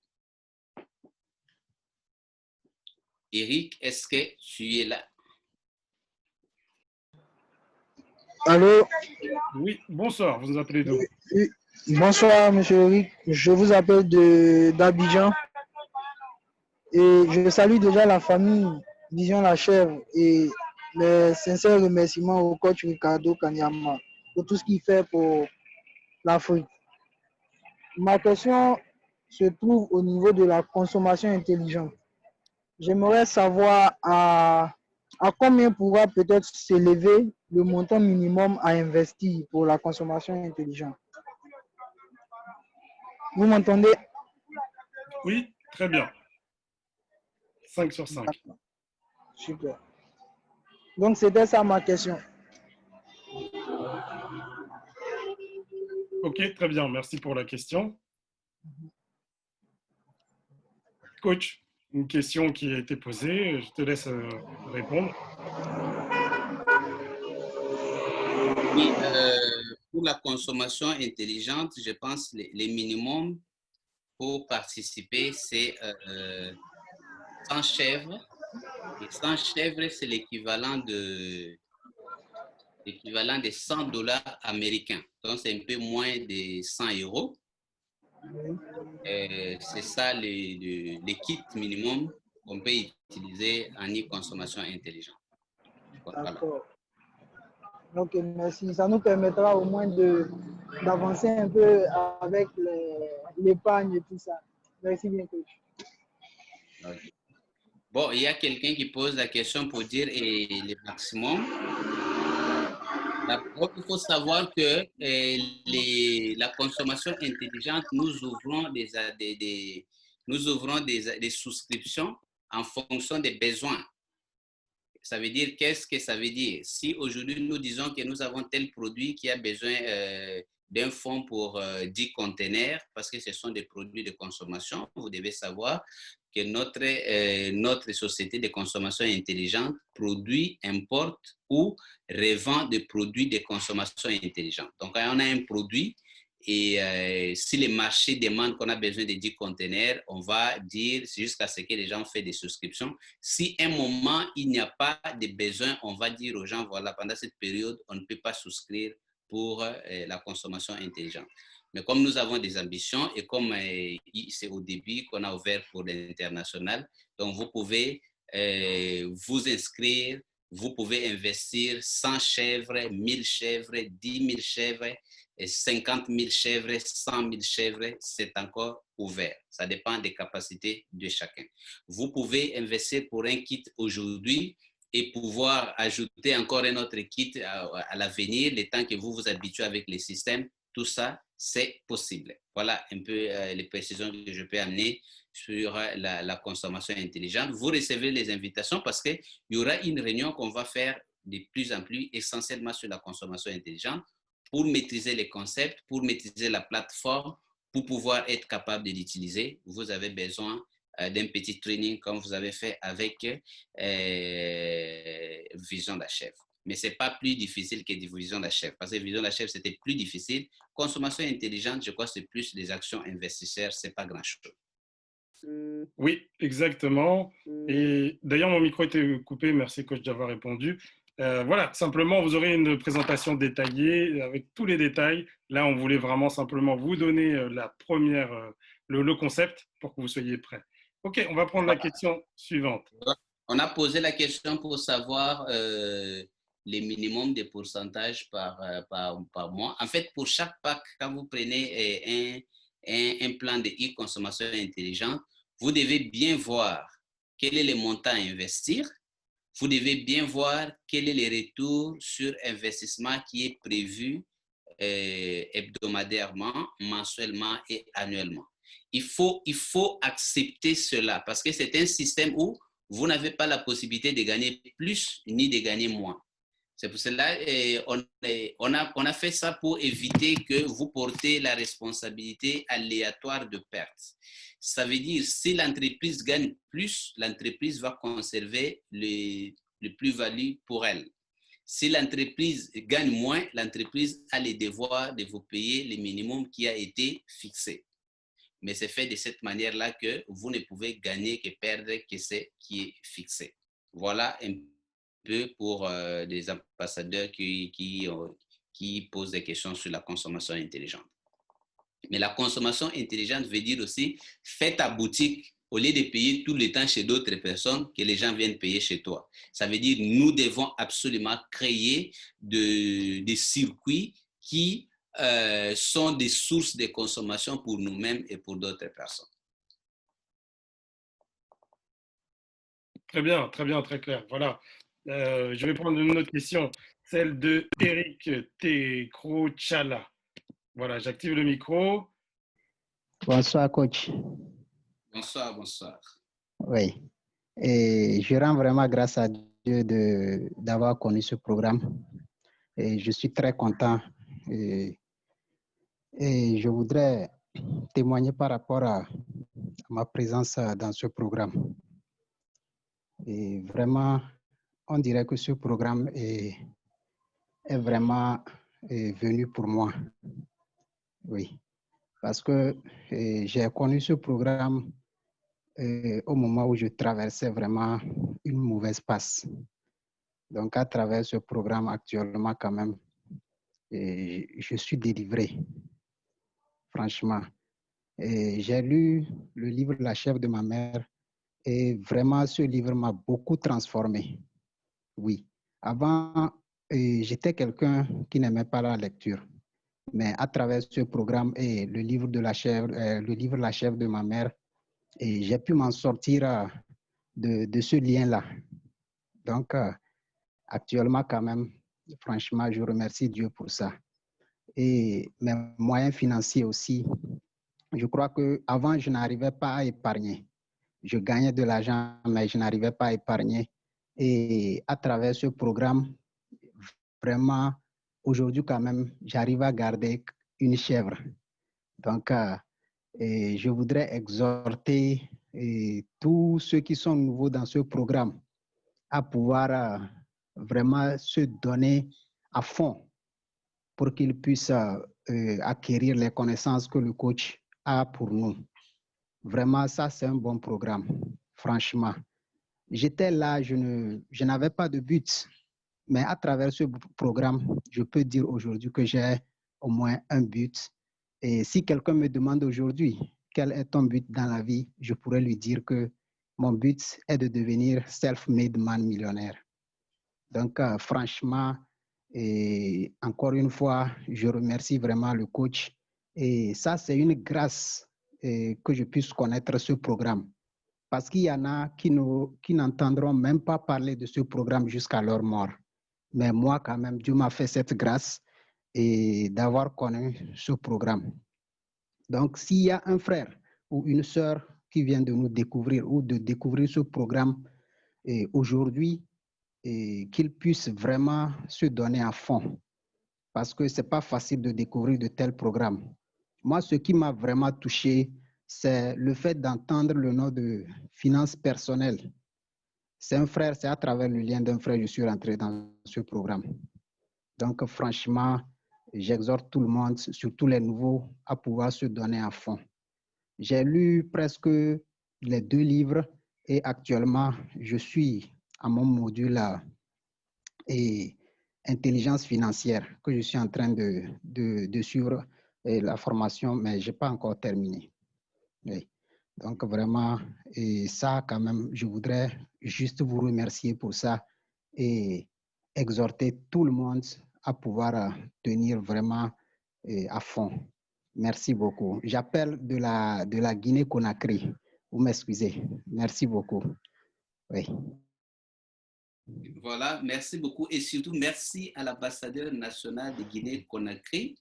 Eric, est-ce que tu es là? Allô? Oui, bonsoir, vous nous appelez d'où? Oui. Bonsoir, monsieur Eric. Je vous appelle d'Abidjan. Et je salue déjà la famille Vision la Chèvre et les sincères remerciements au coach Ricardo Kanyama pour tout ce qu'il fait pour l'Afrique. Ma question se trouve au niveau de la consommation intelligente. J'aimerais savoir à combien pourra peut-être s'élever le montant minimum à investir pour la consommation intelligente. Vous m'entendez? Oui, très bien. 5 sur 5. Super. Donc, c'était ça ma question. Ok, très bien. Merci pour la question. Coach, une question qui a été posée. Je te laisse répondre. Oui, pour la consommation intelligente, je pense les minimums pour participer, c'est 100 chèvres. Et 100 chèvres, c'est l'équivalent des $100 américains. Donc, c'est un peu moins de 100 euros. C'est ça les kits minimum qu'on peut utiliser en e-consommation intelligente. Voilà. D'accord. Ok, merci. Ça nous permettra au moins d'avancer un peu avec l'épargne et tout ça. Merci bien, coach. Okay. Bon, il y a quelqu'un qui pose la question pour dire le maximum. D'abord, il faut savoir que la consommation intelligente, nous ouvrons des souscriptions en fonction des besoins. Ça veut dire, qu'est-ce que ça veut dire? Si aujourd'hui nous disons que nous avons tel produit qui a besoin d'un fonds pour 10 containers, parce que ce sont des produits de consommation, vous devez savoir que notre société de consommation intelligente produit, importe ou revend des produits de consommation intelligente. Donc, quand on a un produit, et si le marché demande qu'on a besoin de 10 containers, on va dire, jusqu'à ce que les gens fassent des souscriptions. Si à un moment, il n'y a pas de besoin, on va dire aux gens, voilà, pendant cette période, on ne peut pas souscrire pour la consommation intelligente. Mais comme nous avons des ambitions et comme c'est au début qu'on a ouvert pour l'international, donc vous pouvez vous inscrire, vous pouvez investir 100 chèvres, 1000 chèvres, 10 000 chèvres, 50 000 chèvres, 100 000 chèvres, c'est encore ouvert. Ça dépend des capacités de chacun. Vous pouvez investir pour un kit aujourd'hui et pouvoir ajouter encore un autre kit à l'avenir, le temps que vous vous habituez avec les systèmes. Tout ça, c'est possible. Voilà un peu les précisions que je peux amener sur la consommation intelligente. Vous recevez les invitations parce qu'il y aura une réunion qu'on va faire de plus en plus essentiellement sur la consommation intelligente pour maîtriser les concepts, pour maîtriser la plateforme, pour pouvoir être capable de l'utiliser. Vous avez besoin d'un petit training comme vous avez fait avec Vision d'Achève. Mais ce n'est pas plus difficile que Vision d'Achève, parce que Vision d'Achève, c'était plus difficile. Consommation intelligente, je crois que c'est plus des actions investisseurs, ce n'est pas grand-chose. Oui, exactement. Et d'ailleurs, mon micro était coupé. Merci, coach, d'avoir répondu. Voilà, simplement, vous aurez une présentation détaillée avec tous les détails. Là, on voulait vraiment simplement vous donner le concept pour que vous soyez prêts. OK, on va prendre la question suivante. On a posé la question pour savoir les minimums de pourcentage par mois. En fait, pour chaque pack, quand vous prenez un plan de e-consommation intelligente, vous devez bien voir quel est le montant à investir. Vous devez bien voir quel est le retour sur investissement qui est prévu hebdomadairement, mensuellement et annuellement. Il faut accepter cela parce que c'est un système où vous n'avez pas la possibilité de gagner plus ni de gagner moins. C'est pour cela qu'on a fait ça pour éviter que vous portez la responsabilité aléatoire de perte. Ça veut dire si l'entreprise gagne plus, l'entreprise va conserver le plus-value pour elle. Si l'entreprise gagne moins, l'entreprise a le devoir de vous payer le minimum qui a été fixé. Mais c'est fait de cette manière-là que vous ne pouvez gagner que perdre que ce qui est fixé. Voilà un peu pour des ambassadeurs qui posent des questions sur la consommation intelligente. Mais la consommation intelligente veut dire aussi, fais ta boutique au lieu de payer tout le temps chez d'autres personnes, que les gens viennent payer chez toi. Ça veut dire nous devons absolument créer des circuits qui sont des sources de consommation pour nous-mêmes et pour d'autres personnes. Très bien, très clair. Voilà. Je vais prendre une autre question, celle de Eric Tekrochala. Voilà, j'active le micro. Bonsoir, coach. Bonsoir. Oui. Et je rends vraiment grâce à Dieu d'avoir connu ce programme. Et je suis très content. Et je voudrais témoigner par rapport à ma présence dans ce programme. Et vraiment, on dirait que ce programme est vraiment est venue pour moi. Oui, parce que j'ai connu ce programme au moment où je traversais vraiment une mauvaise passe. Donc, à travers ce programme actuellement, quand même, je suis délivré, franchement. J'ai lu le livre La chèvre de ma mère et vraiment, ce livre m'a beaucoup transformé. Oui. Avant, j'étais quelqu'un qui n'aimait pas la lecture. Mais à travers ce programme et le livre La chèvre de ma mère, j'ai pu m'en sortir de ce lien-là. Donc, actuellement, quand même, franchement, je remercie Dieu pour ça. Et mes moyens financiers aussi, je crois qu'avant, je n'arrivais pas à épargner. Je gagnais de l'argent, mais je n'arrivais pas à épargner. Et à travers ce programme, vraiment, aujourd'hui quand même, j'arrive à garder une chèvre. Donc, je voudrais exhorter tous ceux qui sont nouveaux dans ce programme à pouvoir vraiment se donner à fond pour qu'ils puissent acquérir les connaissances que le coach a pour nous. Vraiment, ça, c'est un bon programme, franchement. J'étais là, je n'avais pas de but, mais à travers ce programme, je peux dire aujourd'hui que j'ai au moins un but. Et si quelqu'un me demande aujourd'hui quel est ton but dans la vie, je pourrais lui dire que mon but est de devenir self-made man millionnaire. Donc, franchement, et encore une fois, je remercie vraiment le coach. Et ça, c'est une grâce que je puisse connaître ce programme. Parce qu'il y en a qui n'entendront même pas parler de ce programme jusqu'à leur mort. Mais moi, quand même, Dieu m'a fait cette grâce et d'avoir connu ce programme. Donc, s'il y a un frère ou une sœur qui vient de nous découvrir ou de découvrir ce programme aujourd'hui, qu'ils puissent vraiment se donner à fond. Parce que ce n'est pas facile de découvrir de tels programmes. Moi, ce qui m'a vraiment touché, c'est le fait d'entendre le nom de finances personnelles. C'est un frère, c'est à travers le lien d'un frère que je suis rentré dans ce programme. Donc, franchement, j'exhorte tout le monde, surtout les nouveaux, à pouvoir se donner à fond. J'ai lu presque les 2 livres et actuellement, je suis à mon module et intelligence financière que je suis en train de suivre la formation, mais je n'ai pas encore terminé. Oui. Donc, vraiment, et ça, quand même, je voudrais juste vous remercier pour ça et exhorter tout le monde à pouvoir tenir vraiment à fond. Merci beaucoup. J'appelle de la Guinée-Conakry. Vous m'excusez. Merci beaucoup. Oui. Voilà, merci beaucoup et surtout merci à l'ambassadeur national de Guinée-Conakry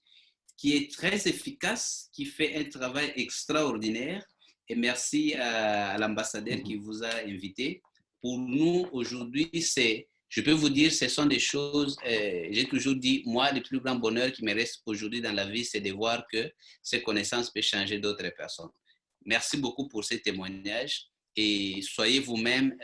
qui est très efficace, qui fait un travail extraordinaire et merci à l'ambassadeur qui vous a invité. Pour nous, aujourd'hui, je peux vous dire, ce sont des choses, j'ai toujours dit, moi, le plus grand bonheur qui me reste aujourd'hui dans la vie, c'est de voir que ces connaissances peuvent changer d'autres personnes. Merci beaucoup pour ces témoignages et soyez vous-même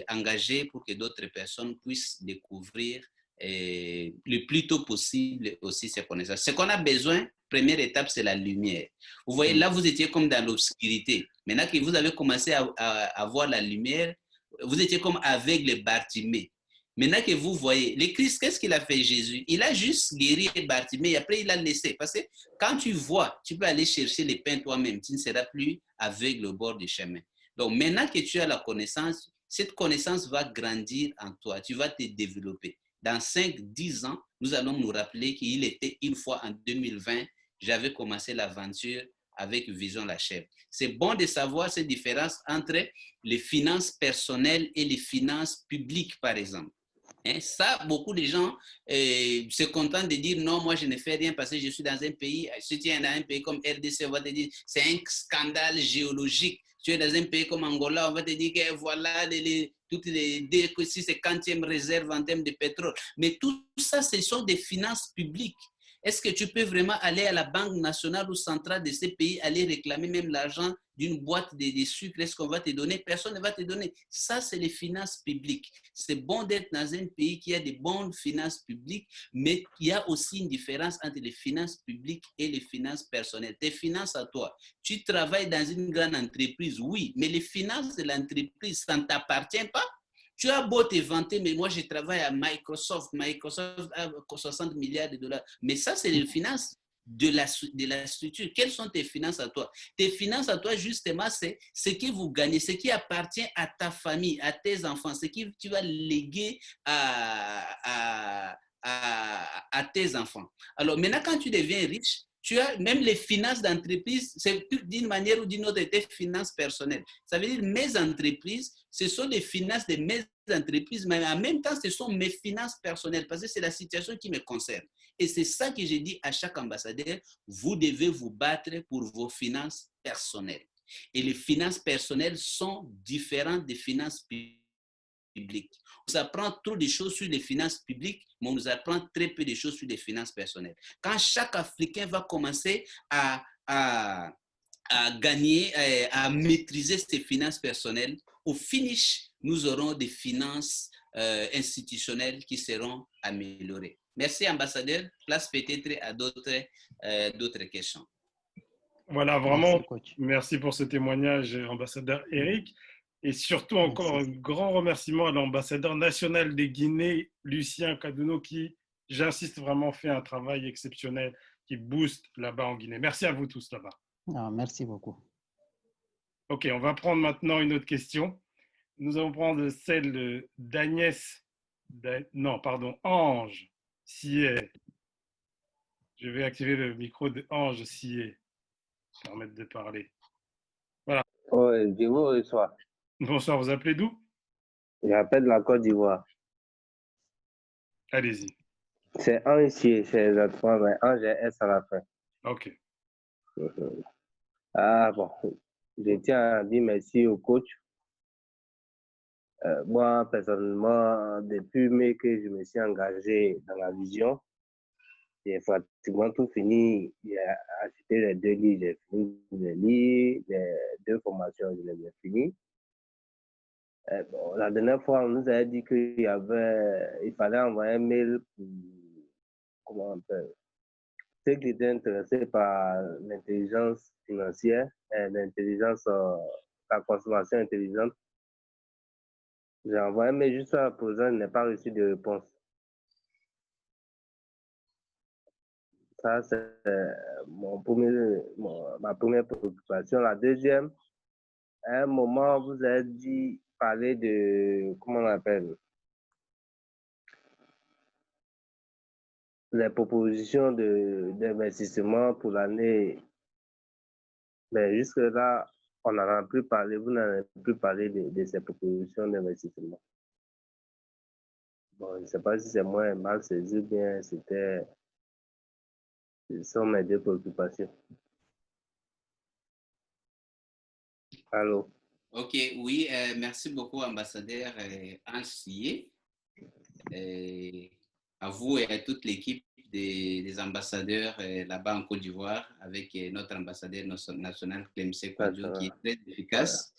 engagés pour que d'autres personnes puissent découvrir le plus tôt possible aussi ces connaissances. Ce qu'on a besoin, première étape, c'est la lumière. Vous voyez, là, vous étiez comme dans l'obscurité. Maintenant que vous avez commencé à voir la lumière, vous étiez comme aveugle Bartimée. Maintenant que vous voyez, le Christ, qu'est-ce qu'il a fait Jésus? Il a juste guéri Bartimée et après il a laissé. Parce que quand tu vois, tu peux aller chercher les pains toi-même. Tu ne seras plus aveugle au bord du chemin. Donc maintenant que tu as la connaissance, cette connaissance va grandir en toi. Tu vas te développer. Dans 5-10 ans, nous allons nous rappeler qu'il était une fois en 2020, j'avais commencé l'aventure avec Vision la chèvre. C'est bon de savoir cette différence entre les finances personnelles et les finances publiques, par exemple. Hein, ça, beaucoup de gens se contentent de dire non, moi je ne fais rien parce que je suis dans un pays. Si tu es dans un pays comme RDC, on va te dire c'est un scandale géologique. Tu es dans un pays comme Angola, on va te dire que voilà, toutes les 50e réserves en termes de pétrole. Mais tout ça, ce sont des finances publiques. Est-ce que tu peux vraiment aller à la banque nationale ou centrale de ces pays, aller réclamer même l'argent d'une boîte de sucre? Est-ce qu'on va te donner? Personne ne va te donner. Ça, c'est les finances publiques. C'est bon d'être dans un pays qui a des bonnes finances publiques, mais il y a aussi une différence entre les finances publiques et les finances personnelles. Tes finances à toi. Tu travailles dans une grande entreprise, oui, mais les finances de l'entreprise, ça ne t'appartient pas. Tu as beau te vanter, mais moi, je travaille à Microsoft. Microsoft a 60 milliards de dollars. Mais ça, c'est les finances de la structure. Quelles sont tes finances à toi? Tes finances à toi, justement, c'est ce que vous gagnez, ce qui appartient à ta famille, à tes enfants, ce que tu vas léguer à tes enfants. Alors, maintenant, quand tu deviens riche, tu as même les finances d'entreprise, c'est d'une manière ou d'une autre tes finances personnelles. Ça veut dire mes entreprises, ce sont les finances de mes entreprises, mais en même temps, ce sont mes finances personnelles parce que c'est la situation qui me concerne. Et c'est ça que j'ai dit à chaque ambassadeur, vous devez vous battre pour vos finances personnelles. Et les finances personnelles sont différentes des finances publiques. On nous apprend trop de choses sur les finances publiques, mais on nous apprend très peu de choses sur les finances personnelles. Quand chaque Africain va commencer à gagner, à maîtriser ses finances personnelles, au finish, nous aurons des finances institutionnelles qui seront améliorées. Merci, ambassadeur. Place peut-être à d'autres questions. Voilà, vraiment, merci pour ce témoignage, ambassadeur Eric. Et surtout, encore un grand remerciement à l'ambassadeur national des Guinées, Lucien Kadouno, qui, j'insiste vraiment, fait un travail exceptionnel qui booste là-bas en Guinée. Merci à vous tous là-bas. Ah, merci beaucoup. Ok, on va prendre maintenant une autre question. Nous allons prendre celle d'Agnès, Ange Sié. Je vais activer le micro d'Ange Sié, permettre de parler. Voilà. Oui, je vous reçois. Bonsoir, vous appelez d'où? J'appelle de la Côte d'Ivoire. Allez-y. C'est Ange Sié, c'est exactement, mais Ange est S à la fin. Ok. Ah bon, je tiens à dire merci au coach. Moi, personnellement, depuis mai que je me suis engagé dans la vision, j'ai pratiquement tout fini. J'ai acheté les 2 livres, j'ai fini les livres, les 2 formations, je les ai finies. Bon, la dernière fois, on nous avait dit qu'il fallait envoyer un mail pour, comment on appelle, ceux qui étaient intéressés par l'intelligence financière, l'intelligence, la consommation intelligente. J'ai envoyé un mail juste à la posant, je n'ai pas reçu de réponse. Ça, c'est ma première préoccupation. La deuxième, à un moment, vous avez dit parler de, comment on appelle, les propositions d'investissement pour l'année. Mais jusque-là, on n'en a plus parlé. Vous n'en avez plus parlé de ces propositions d'investissement. Bon, je ne sais pas si c'est moi mal saisi ou bien ce sont mes 2 préoccupations. Allô? Ok, oui, merci beaucoup, ambassadeur Ansié. À vous et à toute l'équipe des ambassadeurs là-bas en Côte d'Ivoire, avec notre ambassadeur national, Clemse Kwadjo, qui est très efficace.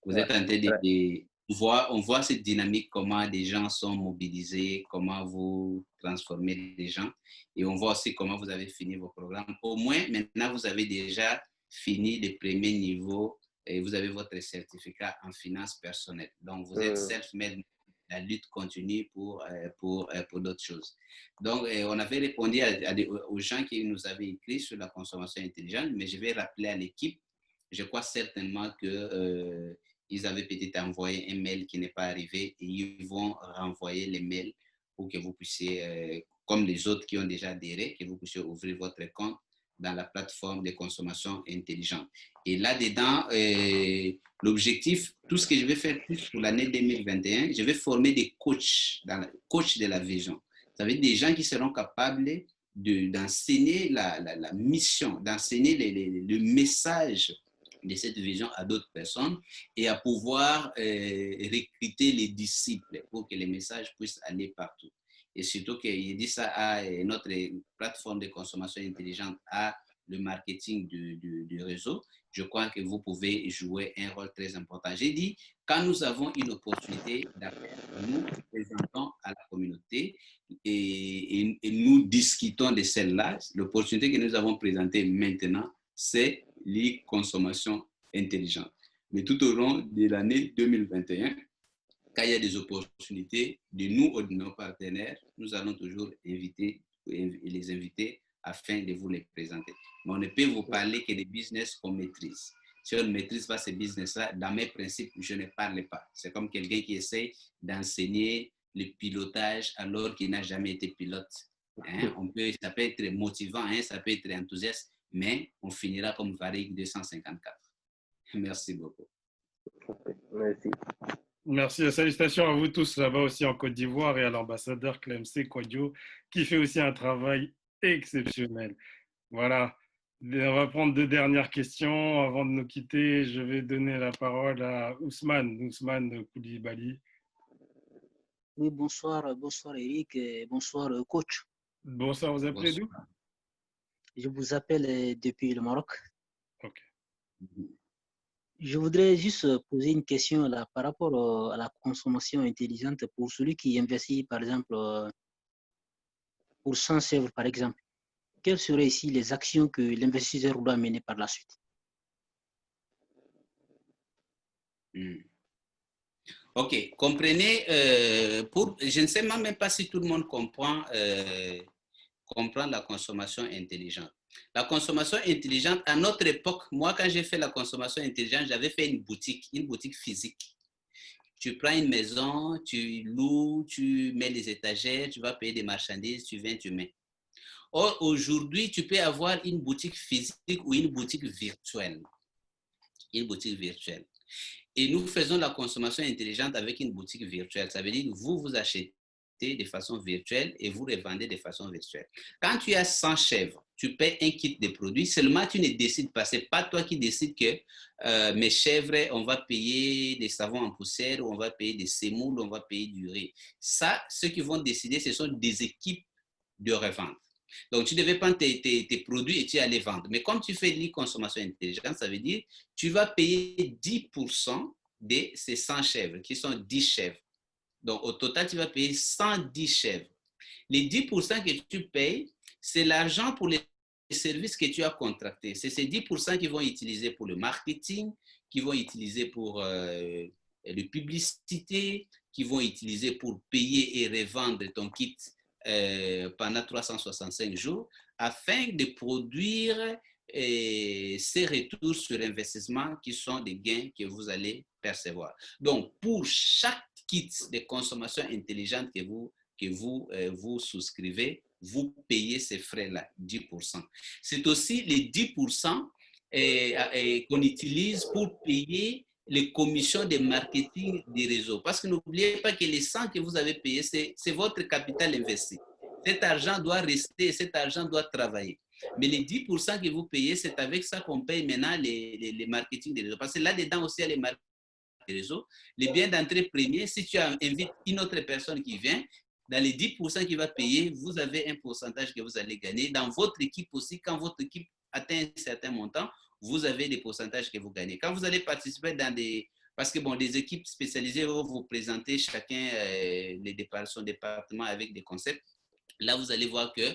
Vous êtes en train de on voit cette dynamique, comment des gens sont mobilisés, comment vous transformez les gens. Et on voit aussi comment vous avez fini vos programmes. Au moins, maintenant, vous avez déjà fini le premier niveau et vous avez votre certificat en finances personnelles. Donc, vous êtes self-made. La lutte continue pour d'autres choses. Donc, on avait répondu aux gens qui nous avaient écrit sur la consommation intelligente, mais je vais rappeler à l'équipe, je crois certainement que ils avaient peut-être envoyé un mail qui n'est pas arrivé et ils vont renvoyer les mails pour que vous puissiez, comme les autres qui ont déjà adhéré, que vous puissiez ouvrir votre compte dans la plateforme de consommation intelligente. Et là-dedans, l'objectif, tout ce que je vais faire plus pour l'année 2021, je vais former des coachs de la vision. Ça veut dire des gens qui seront capables d'enseigner la mission, d'enseigner le message de cette vision à d'autres personnes et à pouvoir recruter les disciples pour que les messages puissent aller partout. et surtout qu'il dit ça à notre plateforme de consommation intelligente, à le marketing du réseau, je crois que vous pouvez jouer un rôle très important. J'ai dit, quand nous avons une opportunité d'affaires, nous présentons à la communauté et nous discutons de celle-là. L'opportunité que nous avons présentée maintenant, c'est les consommations intelligentes. Mais tout au long de l'année 2021, quand il y a des opportunités de nous ou de nos partenaires, nous allons toujours les inviter afin de vous les présenter. Mais on ne peut vous parler que des business qu'on maîtrise. Si on ne maîtrise pas ces business-là, dans mes principes, je ne parle pas. C'est comme quelqu'un qui essaie d'enseigner le pilotage alors qu'il n'a jamais été pilote. Hein? Ça peut être motivant, hein? Ça peut être enthousiaste, mais on finira comme Varig 254. Merci beaucoup. Merci. Merci, salutations à vous tous là-bas aussi en Côte d'Ivoire et à l'ambassadeur Clemcé Kwadjo qui fait aussi un travail exceptionnel. Voilà, on va prendre 2 dernières questions avant de nous quitter. Je vais donner la parole à Ousmane Koulibaly. Oui, bonsoir Eric et bonsoir coach. Bonsoir, vous appelez d'où? Je vous appelle depuis le Maroc. Ok. Je voudrais juste poser une question là, par rapport à la consommation intelligente pour celui qui investit, par exemple, pour 100 chèvres, par exemple. Quelles seraient ici les actions que l'investisseur doit mener par la suite? Ok, comprenez, je ne sais même pas si tout le monde comprend la consommation intelligente. La consommation intelligente, à notre époque, moi, quand j'ai fait la consommation intelligente, j'avais fait une boutique physique. Tu prends une maison, tu loues, tu mets les étagères, tu vas payer des marchandises, tu viens, tu mets. Or, aujourd'hui, tu peux avoir une boutique physique ou une boutique virtuelle. Et nous faisons la consommation intelligente avec une boutique virtuelle. Ça veut dire que vous achetez de façon virtuelle et vous revendez de façon virtuelle. Quand tu as 100 chèvres, tu paies un kit de produits, seulement tu ne décides pas, ce n'est pas toi qui décides que mes chèvres, on va payer des savons en poussière, ou on va payer des semoules, on va payer du riz. Ça, ceux qui vont décider, ce sont des équipes de revente. Donc, tu devais prendre tes produits et tu allais vendre. Mais comme tu fais de l'e-consommation intelligente, ça veut dire que tu vas payer 10% de ces 100 chèvres, qui sont 10 chèvres. Donc, au total, tu vas payer 110 chèvres. Les 10% que tu payes, c'est l'argent pour les services que tu as contractés. C'est ces 10% qu'ils vont utiliser pour le marketing, qu'ils vont utiliser pour la publicité, qu'ils vont utiliser pour payer et revendre ton kit pendant 365 jours, afin de produire ces retours sur investissement qui sont des gains que vous allez percevoir. Donc, pour chaque kit de consommation intelligente que vous souscrivez, vous payez ces frais-là, 10%. C'est aussi les 10% qu'on utilise pour payer les commissions de marketing des réseaux. Parce que n'oubliez pas que les 100 que vous avez payés, c'est votre capital investi. Cet argent doit rester, cet argent doit travailler. Mais les 10% que vous payez, c'est avec ça qu'on paye maintenant les marketing des réseaux. Parce que là-dedans aussi, il y a les marketing des réseaux. Les biens d'entrée premiers, si tu invites une autre personne qui vient, dans les 10% qu'il va payer, vous avez un pourcentage que vous allez gagner. Dans votre équipe aussi, quand votre équipe atteint un certain montant, vous avez des pourcentages que vous gagnez. Quand vous allez participer dans des... Parce que bon, des équipes spécialisées vont vous présenter chacun son département avec des concepts. Là, vous allez voir que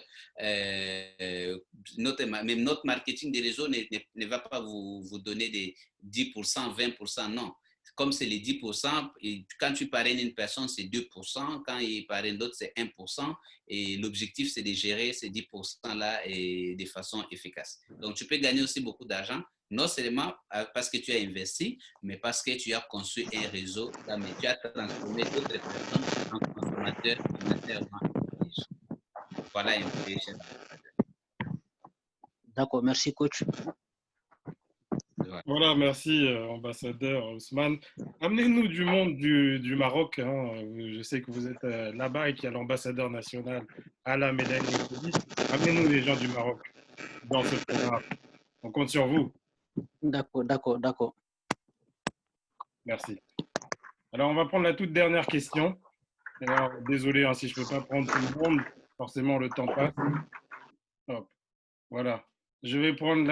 même notre marketing des réseaux ne va pas vous donner des 10%, 20%, non. Comme c'est les 10%, et quand tu parraines une personne, c'est 2%, quand il parraine l'autre, c'est 1%, et l'objectif, c'est de gérer ces 10%-là de façon efficace. Donc, tu peux gagner aussi beaucoup d'argent, non seulement parce que tu as investi, mais parce que tu as construit un réseau, mais tu as transformé d'autres personnes en consommateurs financièrement. Voilà un peu, cher. D'accord, merci coach. Voilà, merci ambassadeur Ousmane. Amenez-nous du monde du Maroc. Hein. Je sais que vous êtes là-bas et qu'il y a l'ambassadeur national à la médaille. Amenez-nous les gens du Maroc dans ce programme. On compte sur vous. D'accord. Merci. Alors, on va prendre la toute dernière question. Alors, désolé hein, si je ne peux pas prendre tout le monde. Forcément, le temps passe. Hop, voilà. Je vais prendre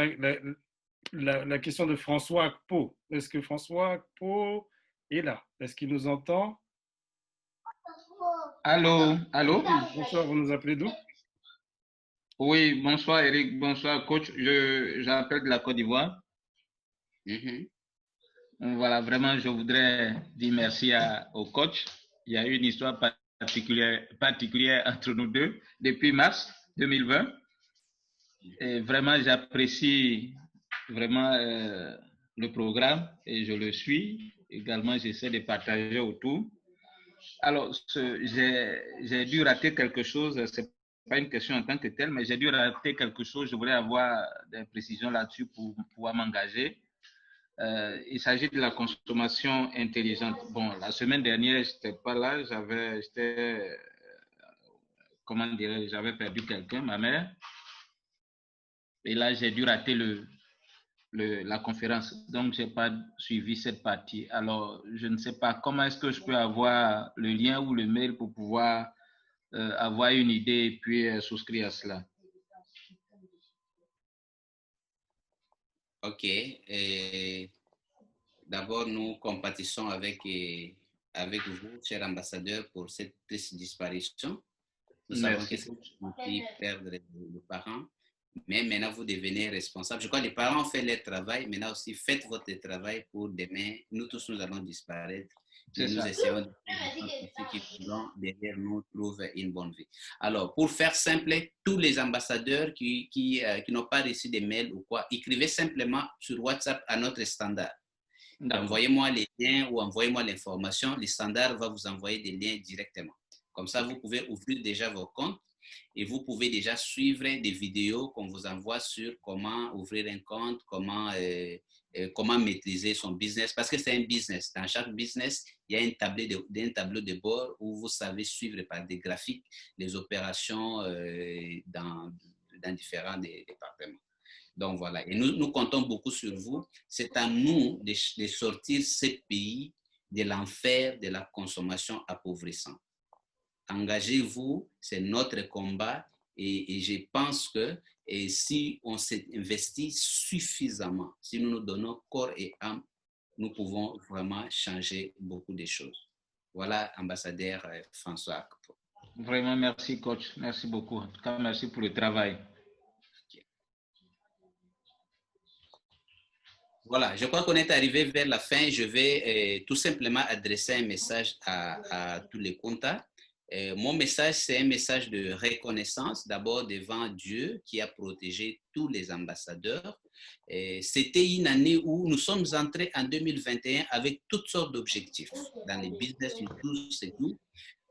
la question de François Akpo. Est-ce que François Akpo est là? Est-ce qu'il nous entend? Allô, allô? Bonsoir, vous nous appelez d'où? Oui, bonsoir Eric, bonsoir coach. J'appelle de la Côte d'Ivoire. Voilà, vraiment, je voudrais dire merci au coach. Il y a eu une histoire particulière entre nous deux depuis mars 2020. Et vraiment, j'apprécie vraiment le programme et je le suis. Également, j'essaie de partager autour. Alors, j'ai dû rater quelque chose. C'est pas une question en tant que telle, mais j'ai dû rater quelque chose. Je voudrais avoir des précisions là-dessus pour pouvoir m'engager. Il s'agit de la consommation intelligente. Bon, la semaine dernière, je n'étais pas là. Comment dirais-je, j'avais perdu quelqu'un, ma mère. Et là, j'ai dû rater la conférence. Donc, je n'ai pas suivi cette partie. Alors, je ne sais pas comment est-ce que je peux avoir le lien ou le mail pour pouvoir avoir une idée et puis souscrire à cela. OK. D'abord, nous compatissons avec vous, cher ambassadeur, pour cette triste disparition. Nous savons que c'est une perdre de parents. Mais maintenant, vous devenez responsable. Je crois que les parents ont fait leur travail. Maintenant aussi, faites votre travail pour demain. Nous tous, nous allons disparaître. Et nous essayons de ceux qui vont derrière nous trouvent une bonne vie. Alors, pour faire simple, tous les ambassadeurs qui n'ont pas reçu des mails ou quoi, écrivez simplement sur WhatsApp à notre standard. Envoyez-moi les liens ou envoyez-moi l'information. Le standard va vous envoyer des liens directement. Comme ça, vous pouvez ouvrir déjà vos comptes. Et vous pouvez déjà suivre des vidéos qu'on vous envoie sur comment ouvrir un compte, comment maîtriser son business. Parce que c'est un business. Dans chaque business, il y a un tableau de bord où vous savez suivre par des graphiques les opérations dans différents départements. Donc voilà. Et nous comptons beaucoup sur vous. C'est à nous de sortir ce pays de l'enfer de la consommation appauvrissante. Engagez-vous, c'est notre combat et je pense que si on s'investit suffisamment, si nous nous donnons corps et âme, nous pouvons vraiment changer beaucoup de choses. Voilà, ambassadeur François Akpo. Vraiment, merci coach, merci beaucoup. En tout cas, merci pour le travail. Okay. Voilà, je crois qu'on est arrivé vers la fin. Je vais tout simplement adresser un message à tous les contacts. Mon message, c'est un message de reconnaissance, d'abord devant Dieu qui a protégé tous les ambassadeurs. C'était une année où nous sommes entrés en 2021 avec toutes sortes d'objectifs dans les business, tous et tout.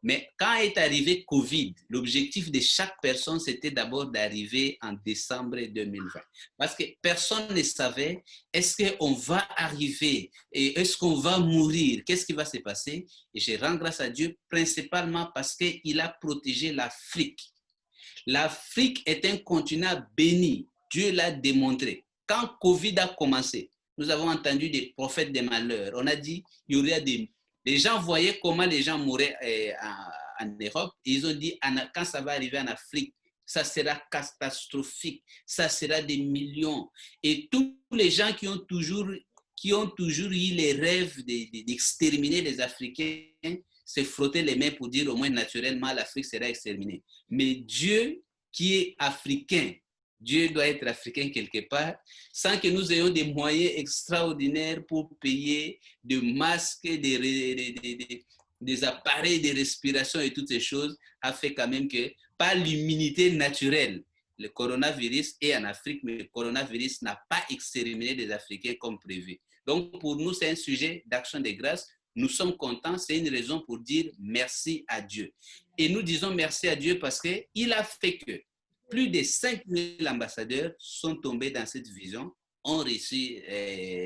Mais quand est arrivé Covid, l'objectif de chaque personne, c'était d'abord d'arriver en décembre 2020. Parce que personne ne savait, est-ce qu'on va arriver et est-ce qu'on va mourir? Qu'est-ce qui va se passer? Et je rends grâce à Dieu principalement parce qu'il a protégé l'Afrique. L'Afrique est un continent béni. Dieu l'a démontré. Quand Covid a commencé, nous avons entendu des prophètes des malheurs. On a dit il y aurait des... Les gens voyaient comment les gens mouraient en Europe. Et ils ont dit, quand ça va arriver en Afrique, ça sera catastrophique. Ça sera des millions. Et tous les gens qui ont toujours eu les rêves d'exterminer les Africains se frottaient les mains pour dire au moins naturellement l'Afrique sera exterminée. Mais Dieu qui est africain, Dieu doit être africain quelque part, sans que nous ayons des moyens extraordinaires pour payer des masques, des appareils de respiration et toutes ces choses, a fait quand même que, par l'immunité naturelle, le coronavirus est en Afrique, mais le coronavirus n'a pas exterminé les Africains comme prévu. Donc, pour nous, c'est un sujet d'action de grâce. Nous sommes contents, c'est une raison pour dire merci à Dieu. Et nous disons merci à Dieu parce qu'il a fait que plus de 5000 ambassadeurs sont tombés dans cette vision, ont reçu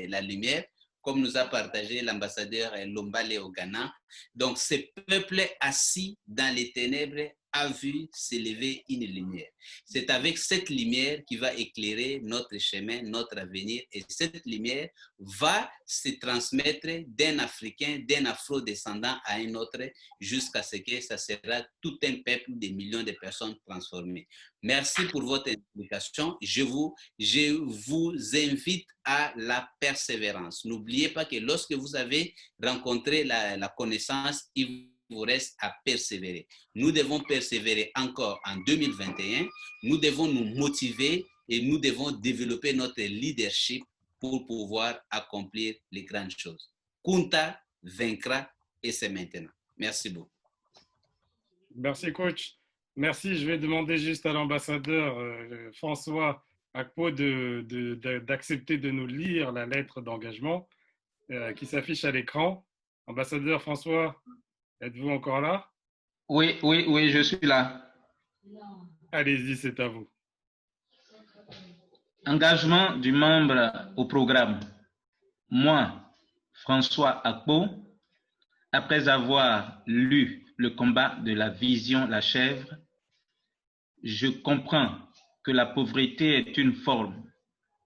la lumière, comme nous a partagé l'ambassadeur Lombale au Ghana. Donc, ce peuple assis dans les ténèbres a vu s'élever une lumière. C'est avec cette lumière qui va éclairer notre chemin, notre avenir, et cette lumière va se transmettre d'un Africain, d'un Afro-descendant à un autre, jusqu'à ce que ça sera tout un peuple de millions de personnes transformées. Merci pour votre explication. Je vous invite à la persévérance. N'oubliez pas que lorsque vous avez rencontré la connaissance, il vous reste à persévérer. Nous devons persévérer encore en 2021. Nous devons nous motiver et nous devons développer notre leadership pour pouvoir accomplir les grandes choses. Kunta vaincra et c'est maintenant. Merci beaucoup. Merci, coach. Merci. Je vais demander juste à l'ambassadeur François Akpo d'accepter de nous lire la lettre d'engagement qui s'affiche à l'écran. Ambassadeur François, êtes-vous encore là? Oui, je suis là. Allez-y, c'est à vous. Engagement du membre au programme. Moi, François Akpo, après avoir lu le combat de la vision La Chèvre, je comprends que la pauvreté est une forme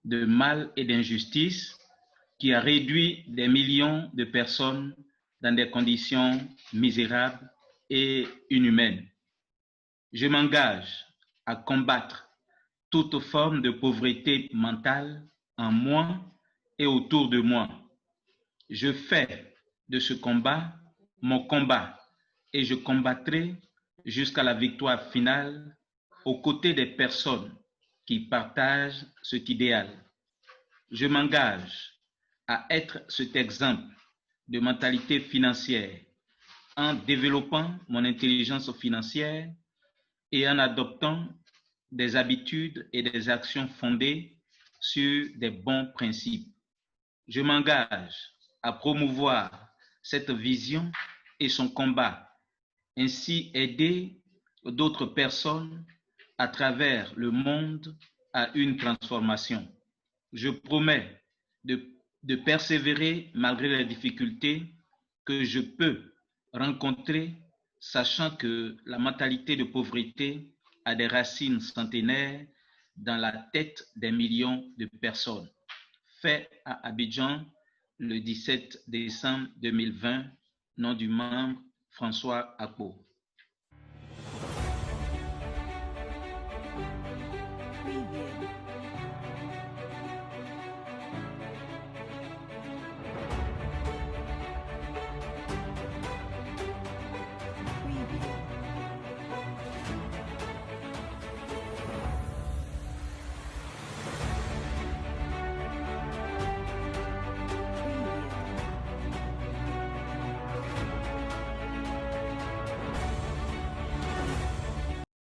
de mal et d'injustice qui a réduit des millions de personnes dans des conditions misérables et inhumaines. Je m'engage à combattre toute forme de pauvreté mentale en moi et autour de moi. Je fais de ce combat mon combat et je combattrai jusqu'à la victoire finale aux côtés des personnes qui partagent cet idéal. Je m'engage à être cet exemple de mentalité financière en développant mon intelligence financière et en adoptant des habitudes et des actions fondées sur des bons principes. Je m'engage à promouvoir cette vision et son combat, ainsi aider d'autres personnes à travers le monde à une transformation. Je promets de persévérer malgré les difficultés que je peux rencontrer, sachant que la mentalité de pauvreté a des racines centenaires dans la tête des millions de personnes. Fait à Abidjan le 17 décembre 2020, nom du membre François Akpo. Preview.